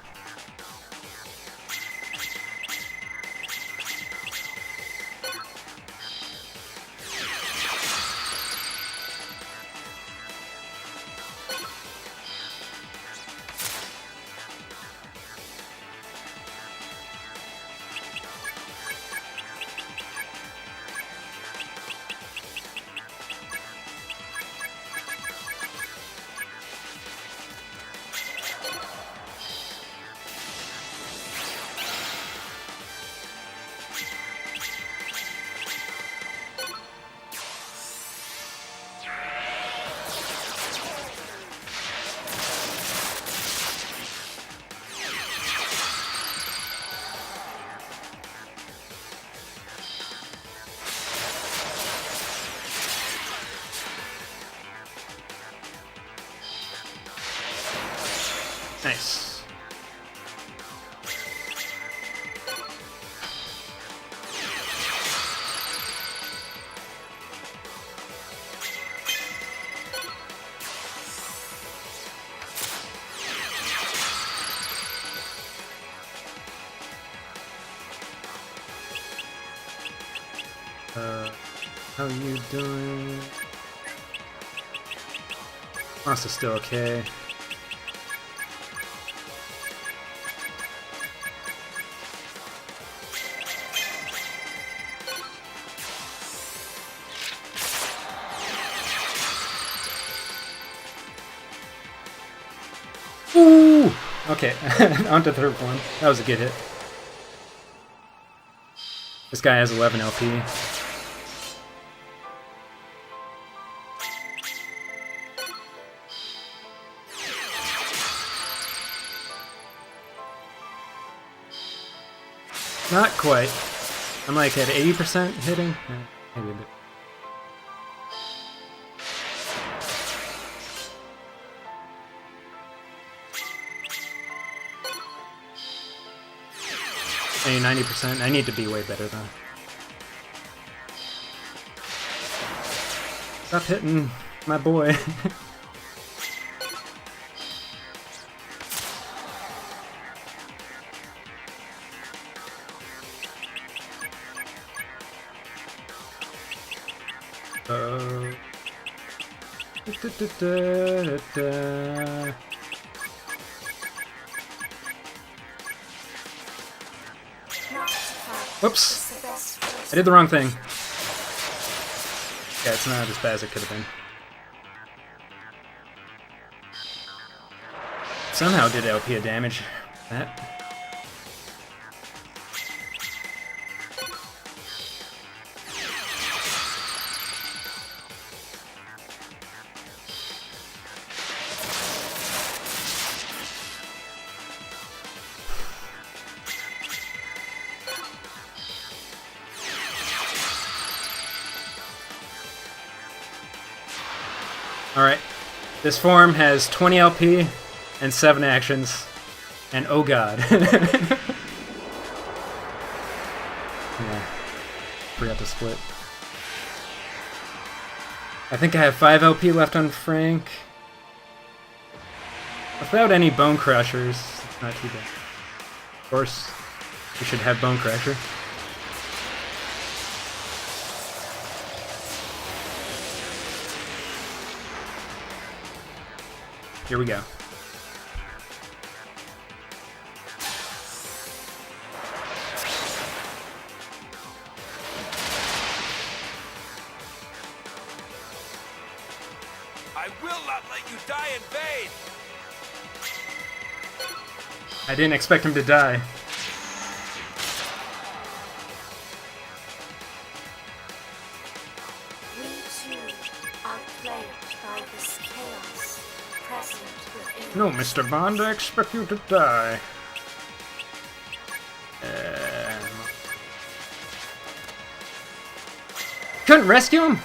Nice. How you doing? Moss is still okay. Ooh! Okay, on to the third one. That was a good hit. This guy has 11 LP. Not quite. I'm like at 80% hitting. Maybe a bit. Maybe 90%. I need to be way better though. Stop hitting my boy. Whoops! I did the wrong thing. Yeah, it's not as bad as it could have been. Somehow did LP a damage. That. Alright, this form has 20 LP and 7 actions, and oh god. Yeah, forgot to split. I think I have 5 LP left on Frank. Without any Bone Crushers, it's not too bad. Of course, we should have Bone Crusher. Here we go. I will not let you die in vain! I didn't expect him to die. We too are plagued by this chaos present within No, us. Mr. Bond, I expect you to die. Couldn't rescue him?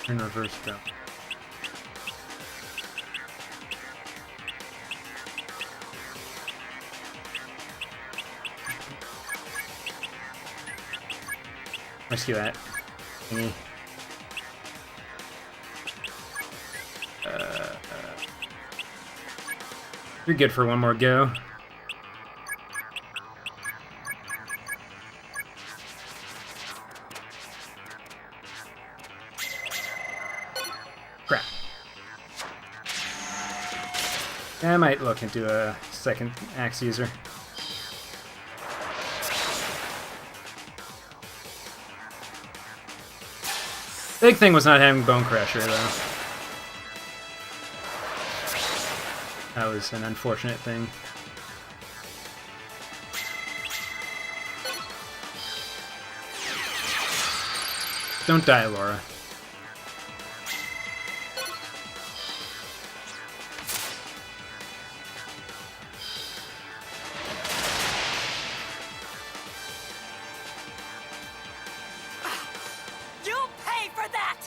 In reverse jump. Rescue that. Thingy. You're good for one more go. Crap. Yeah, I might look into a second axe user. Big thing was not having Bone Crusher, though. That was an unfortunate thing. Don't die, Laura. You'll pay for that!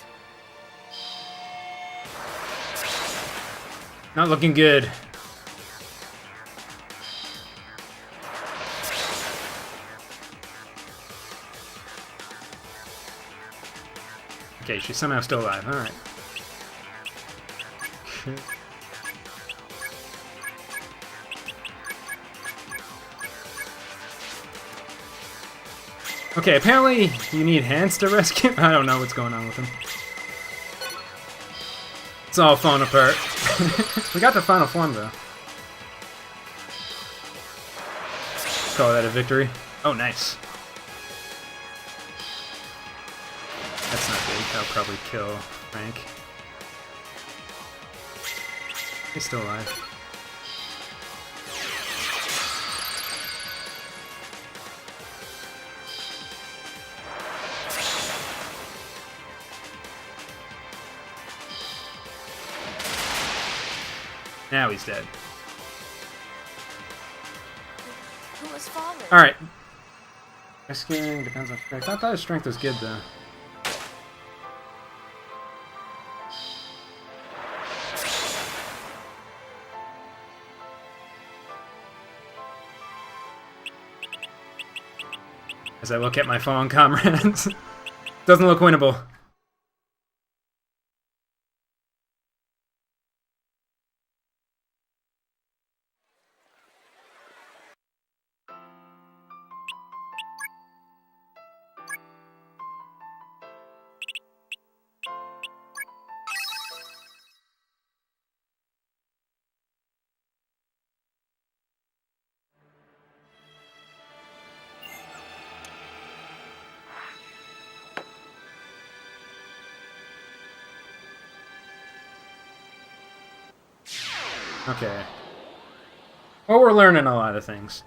Not looking good. Okay, she's somehow still alive. Alright. Okay, apparently you need hands to rescue. I don't know what's going on with him. It's all falling apart. We got the final form, though. Call that a victory. Oh, nice. That's not big. That'll probably kill Frank. He's still alive. Now he's dead. Who has fallen? Alright. Rescuing depends on strength. I thought his strength was good, though. As I look at my fallen comrades. Doesn't look winnable. Okay. Well, we're learning a lot of things.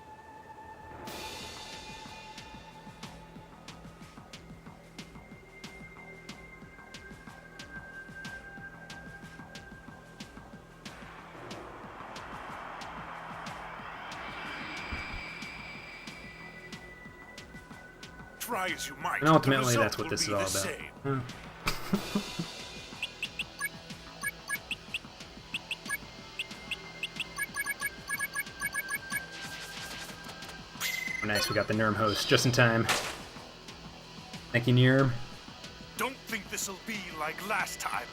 Try as you might. And ultimately, the that's result what this is will all be the about. same. Oh, nice, we got the Nurm host just in time. Thank you, Nurm. Don't think this'll be like last time.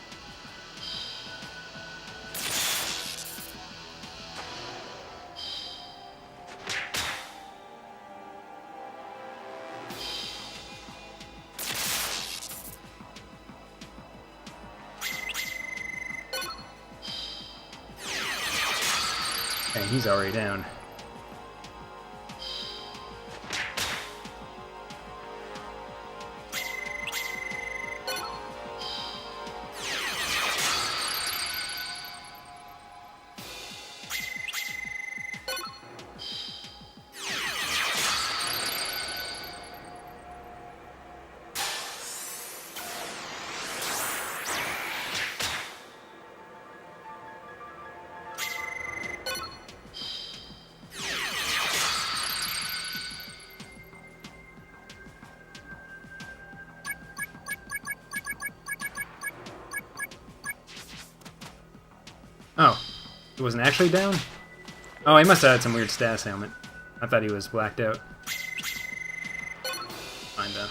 Hey, he's already down. Oh, he wasn't actually down? Oh, he must have had some weird status ailment. I thought he was blacked out. Fine, though.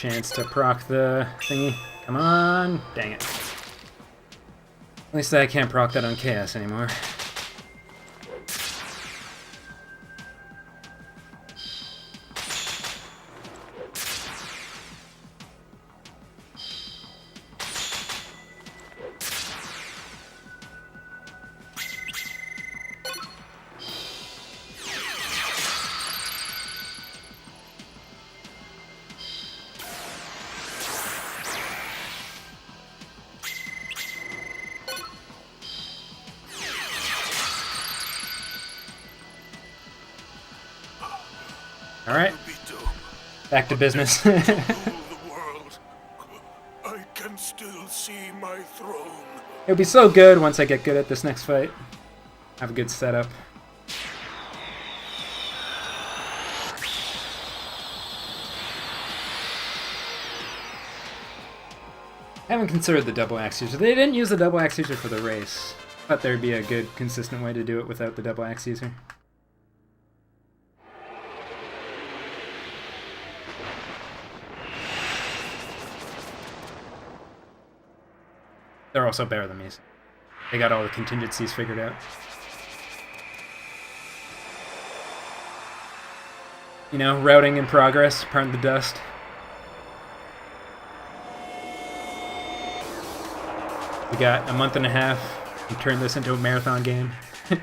chance to proc the thingy. Come on! Dang it. At least I can't proc that on Chaos anymore. Alright, back to business. Rule the world. I can still see my throne. It'll be so good once I get good at this next fight. Have a good setup. I haven't considered the double axe user. They didn't use the double axe user for the race. Thought there'd be a good, consistent way to do it without the double axe user. They're also better than me. They got all the contingencies figured out. You know, routing in progress, part the dust. We got a month and a half to turn this into a marathon game. Here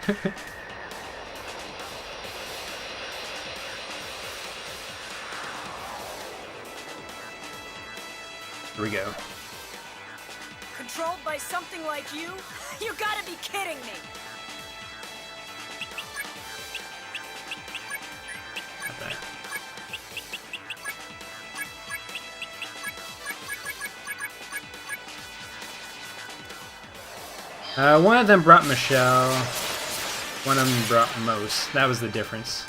we go. Controlled by something like you? You gotta be kidding me! One of them brought Michelle, one of them brought Mose. That was the difference.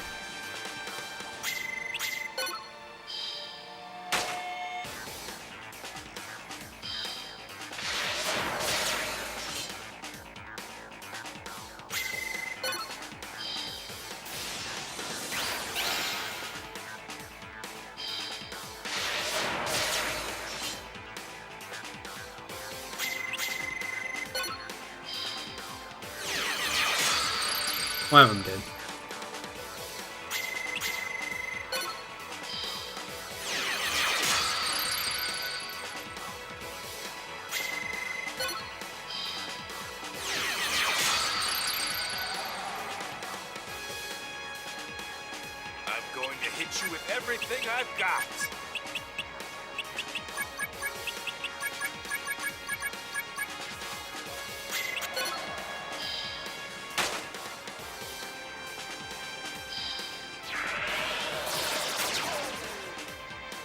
One of them did. I'm going to hit you with everything I've got.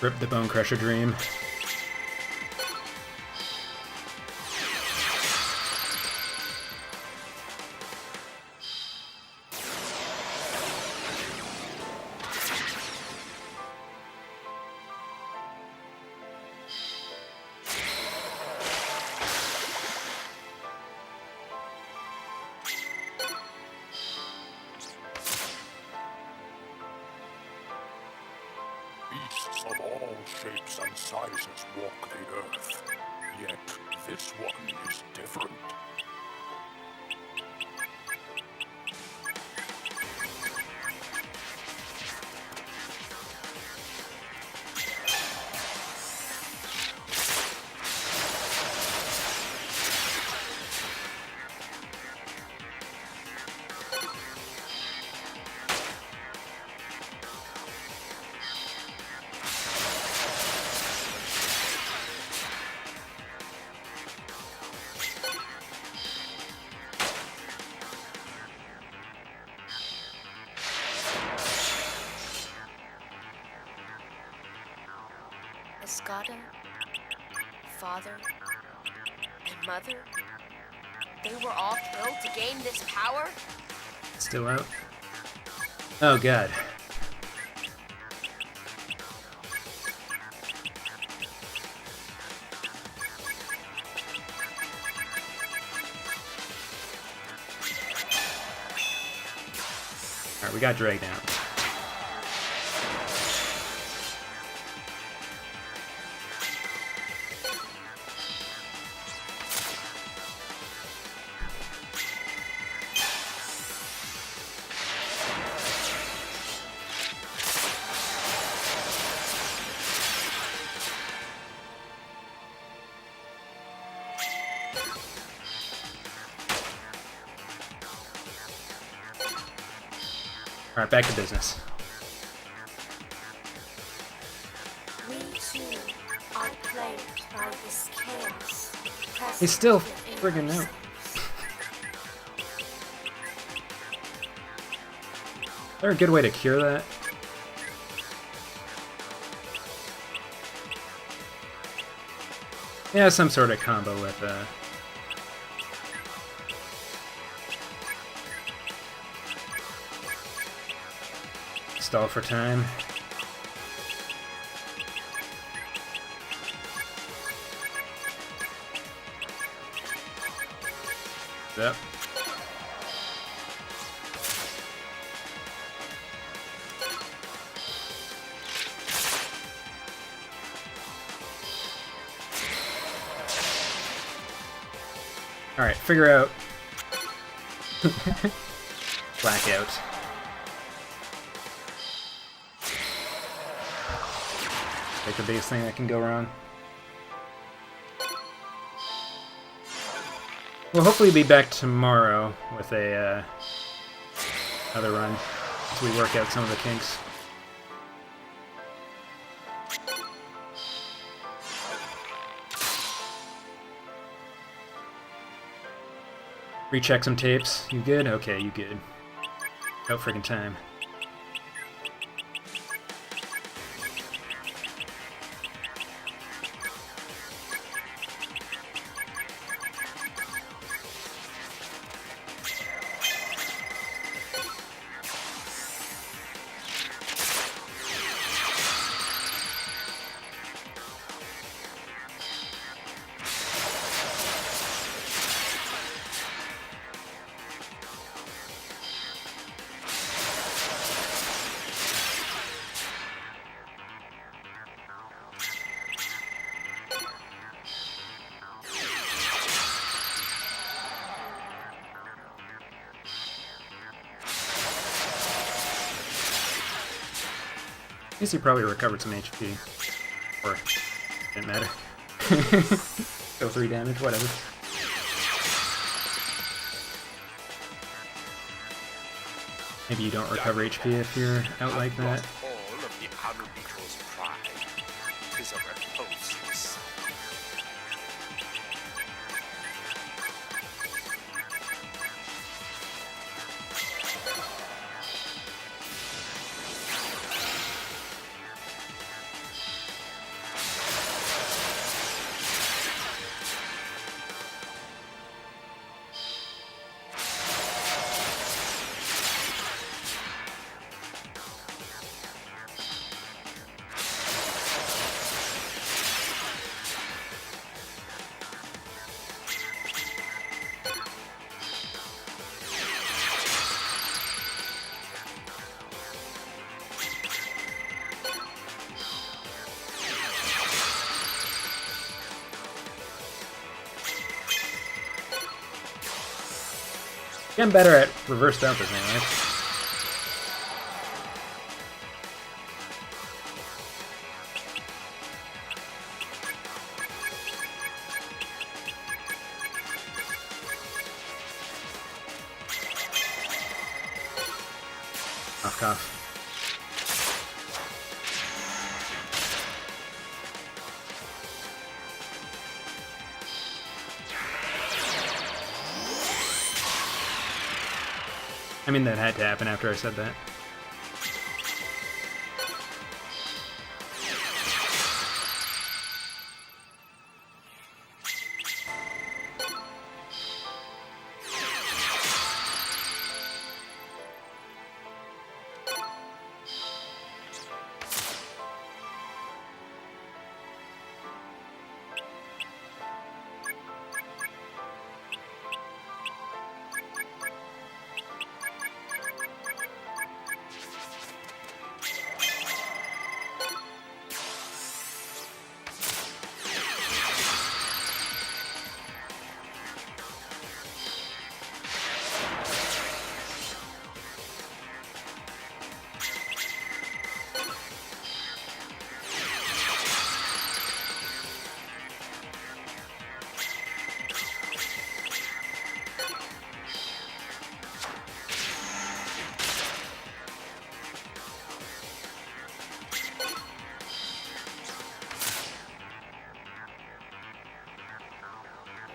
Rip the Bone Crusher dream. Beasts of all shapes and sizes walk the earth, yet this one is different. Escada, father, and mother, they were all killed to gain this power? Still out? Oh god. Alright, we got dragged out. Alright, back to business. We too are plagued by this chaos. He's still present friggin' within out. Is there a good way to cure that? Yeah, some sort of combo with stall for time. Yep. Alright, figure out. Blackout. Like the biggest thing that can go wrong. We'll hopefully be back tomorrow with a another run as we work out some of the kinks. Recheck some tapes. You good? Okay, you good. About friggin' time. I guess he probably recovered some HP. Or, didn't matter. Go 3 damage, whatever. Maybe you don't recover HP if you're out like that. All of the Arubito's pride is a repulseless. Getting better at reverse bounces now, right? Cough, cough. I mean, that had to happen after I said that.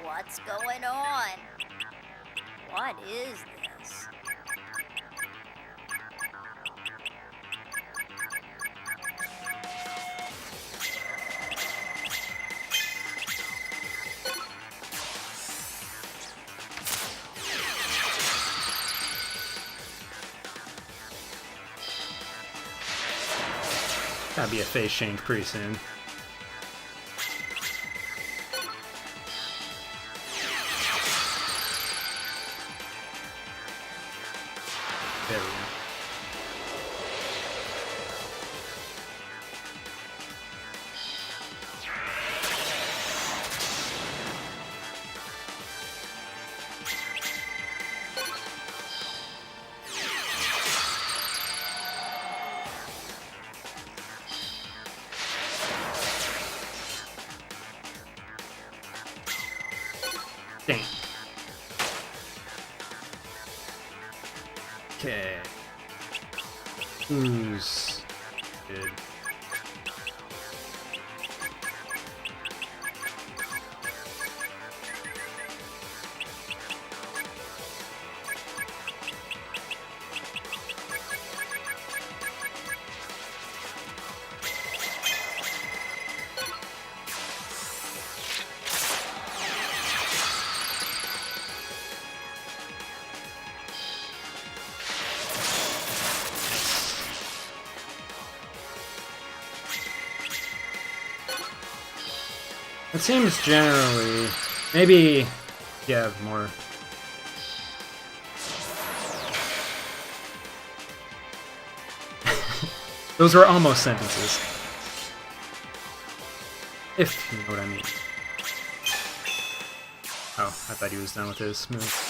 What's going on? What is this? Gotta be a face change pretty soon. There we go. Dang. Okay. Who's good? It seems generally, maybe, yeah, more. Those were almost sentences. If you know what I mean. Oh, I thought he was done with his move.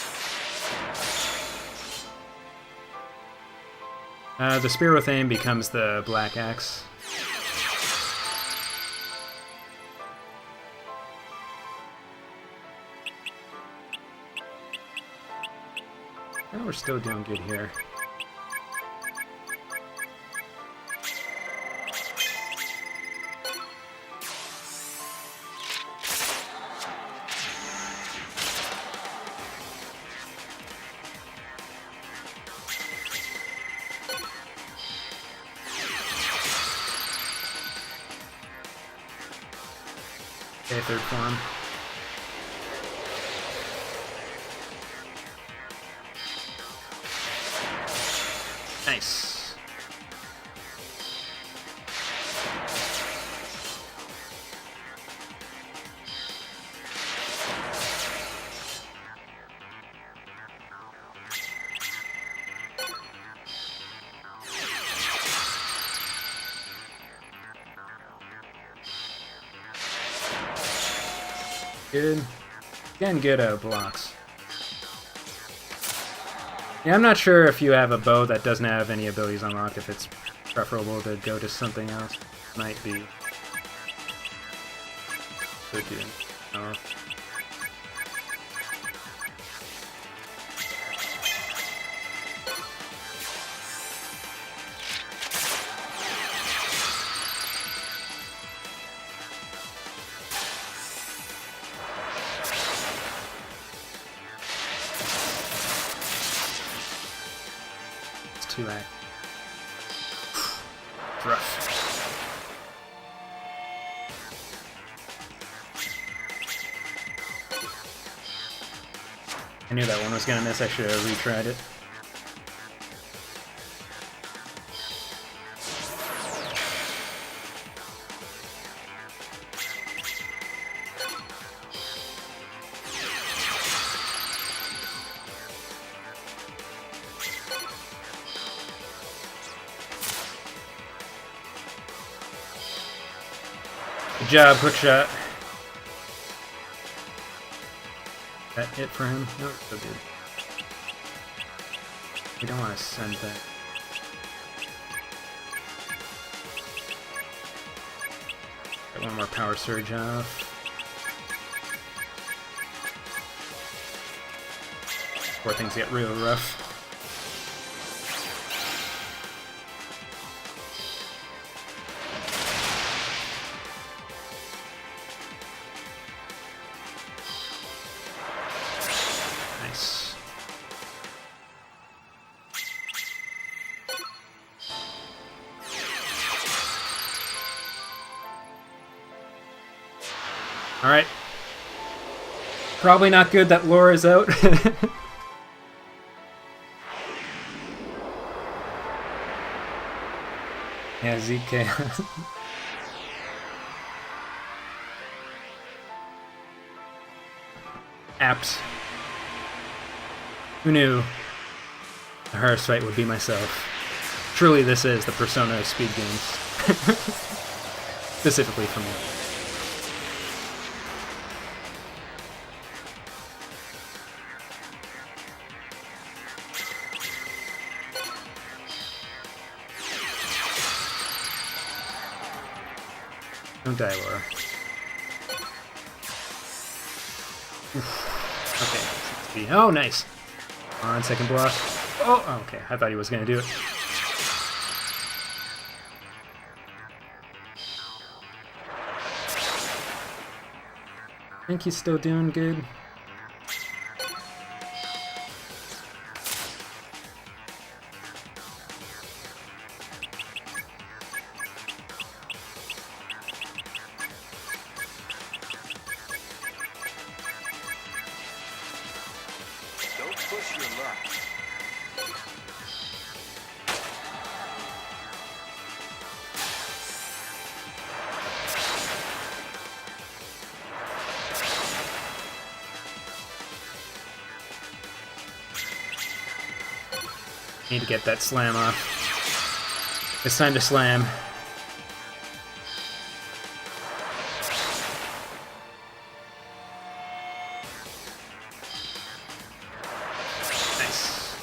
The spear with aim becomes the black axe. Oh, we're still doing good here. Okay, third form. Nice. Good. Again, good blocks. Yeah, I'm not sure if you have a bow that doesn't have any abilities unlocked, if it's preferable to go to something else. Might be. Could do. Oh. Too late. It's rough. I knew that one was gonna miss. I should have retried it. Good job, hook shot. That it for him? No, it's so good. We don't want to send that. Get one more power surge off. Before things get real rough. Alright. Probably not good that Laura is out. Yeah, ZK. Apt. Who knew the hardest fight would be myself? Truly, this is the persona of speed games. Specifically for me. Don't die, Laura. Oof. Okay. Oh, nice. On second block. Oh, okay. I thought he was going to do it. I think he's still doing good. Don't push your luck. Need to get that slam off. It's time to slam. Nice.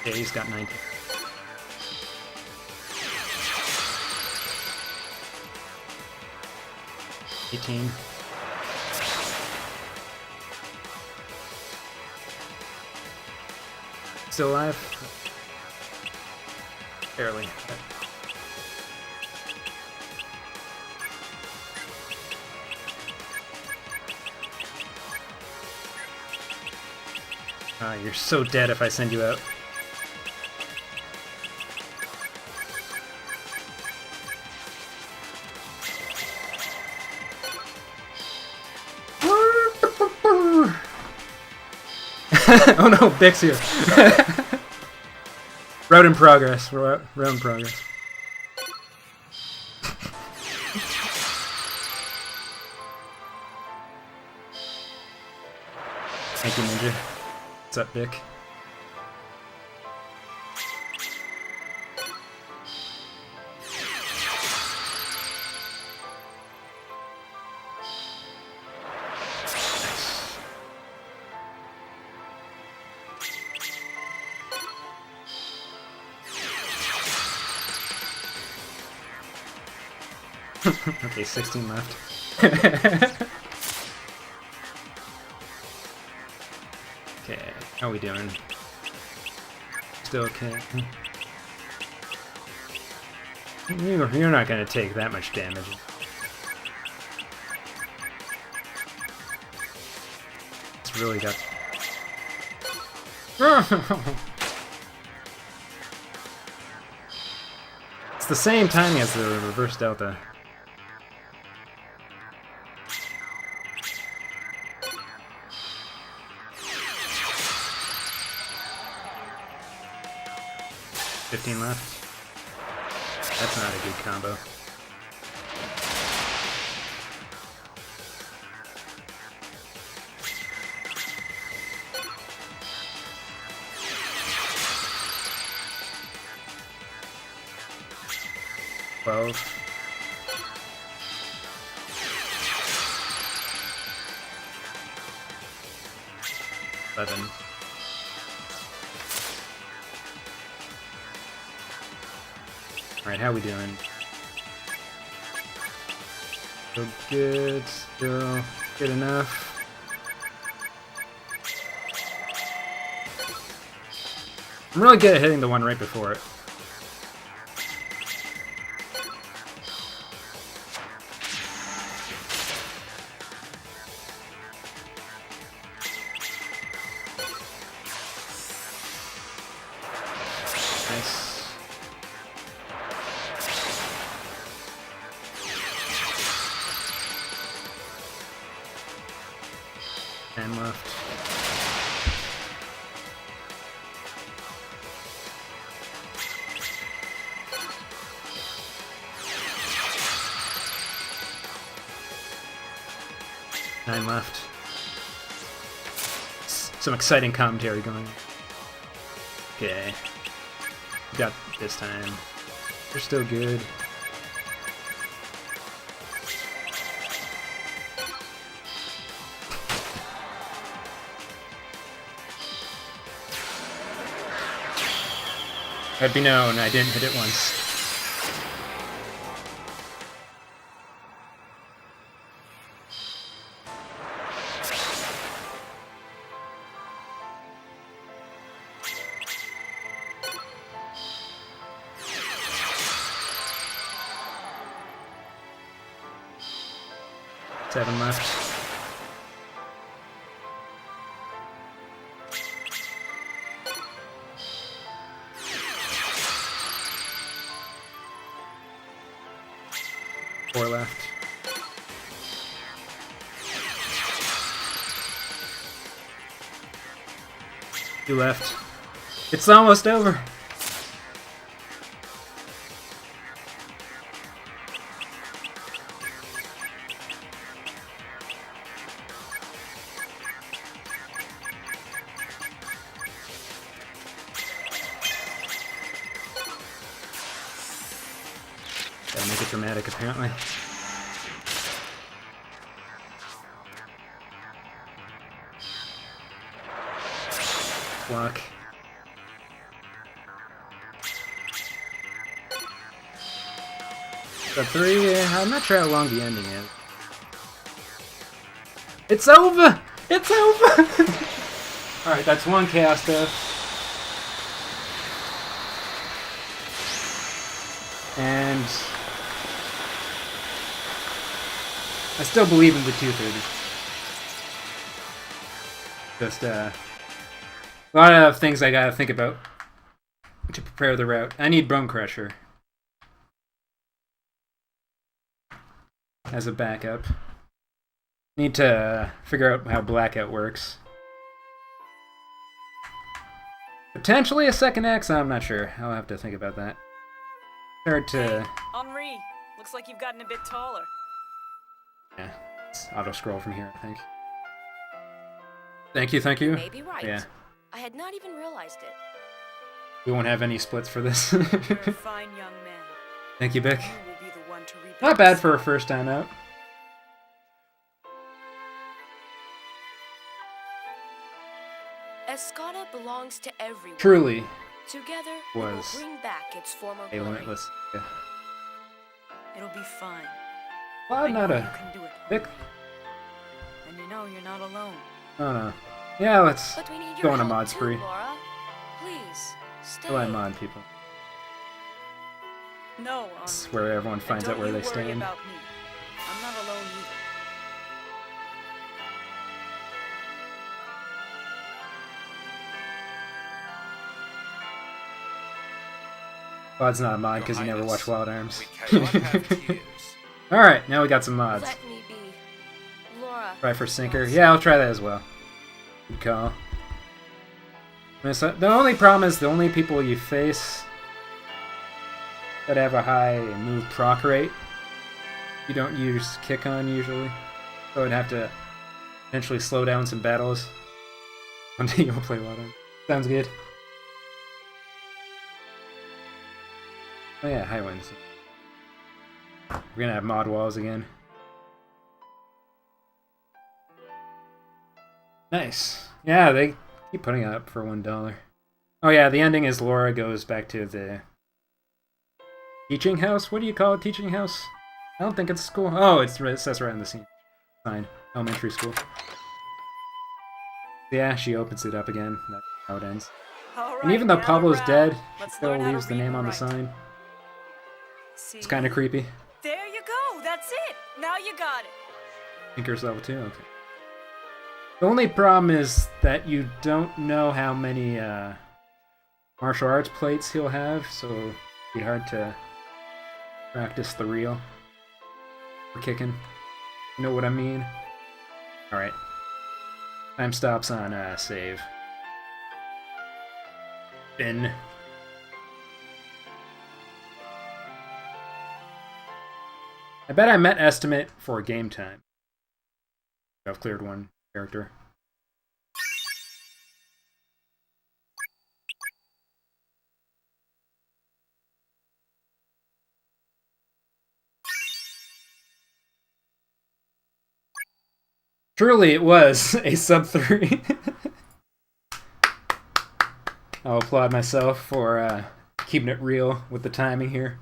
Yeah, he's got 19. Still alive? Barely. You're so dead if I send you out. Oh no, Bix here. Road in progress. Road in progress. Thank you, Ninja. What's up, Vic? Okay, 16 left. Okay, how are we doing? Still okay. You're not gonna take that much damage. It's really got... It's the same timing as the reverse delta. $15 left. That's not a good combo. $12. $11. Alright, how we doing? Still good, still good enough. I'm really good at hitting the one right before it. 10 left. Nine left. Some exciting commentary going on. Okay. Got this time. They're still good. I'd be known, I didn't hit it once. Seven left. Four left. Two left. It's almost over. Gotta make it dramatic, apparently. Block. The three, I'm not sure how long the ending is. It's over! It's over! Alright, that's one chaos death. And I still believe in the 230. Just, a lot of things I gotta think about to prepare the route. I need Bone Crusher as a backup. Need to figure out how Blackout works. Potentially a second axe, I'm not sure. I'll have to think about that. Hard to... Hey, Henri, looks like you've gotten a bit taller. Yeah, it's auto-scroll from here, I think. Thank you, thank you. You may be right. Yeah. I had not even realized it. We won't have any splits for this. You're a fine young man. Thank you, Bick. You will be the one to rebuild Not bad the for a Saga. first time out. Escada belongs to everyone. Truly Together, was we will bring back its former a glory. limitless. Yeah. It'll be fine. Well, I know not you a can do it. Bick. And you know you're not alone. Oh no. Yeah, let's But we need your go on a help mod too, spree. Laura. Please, stay. Go on mod people. No, It's Henri. where everyone And finds don't out where you they worry stand. about me. I'm not alone either. Quad's not a mod because you Your never Highness, watch Wild Arms. We cannot have tears. Alright, now we got some mods. Let me be. Laura. Try for Sinker. wants- Yeah, I'll try that as well. Good call. The only problem is the only people you face that have a high move proc rate, you don't use kick on usually. So I'd have to potentially slow down some battles until you'll play Wild Arms. Sounds good. Oh yeah, high winds. We're gonna have mod walls again. Nice. Yeah, they keep putting it up for $1. Oh yeah, the ending is Laura goes back to the teaching house? What do you call it, teaching house? I don't think it's school. Oh, it says right on the scene. Sign. Elementary school. Yeah, she opens it up again. That's how it ends. All And even though gather Pablo's round. dead, she Let's still learn how to leaves the read name and on the write. sign. See? It's kind of creepy. There you go. That's it. Now you got it. Tinker's level 2? Okay. The only problem is that you don't know how many martial arts plates he'll have, so it'd be hard to practice the reel for kicking. You know what I mean? Alright. Time stops on save. Bin. I bet I met estimate for game time. I've cleared one character. Truly, it was a sub 3. I'll applaud myself for keeping it real with the timing here.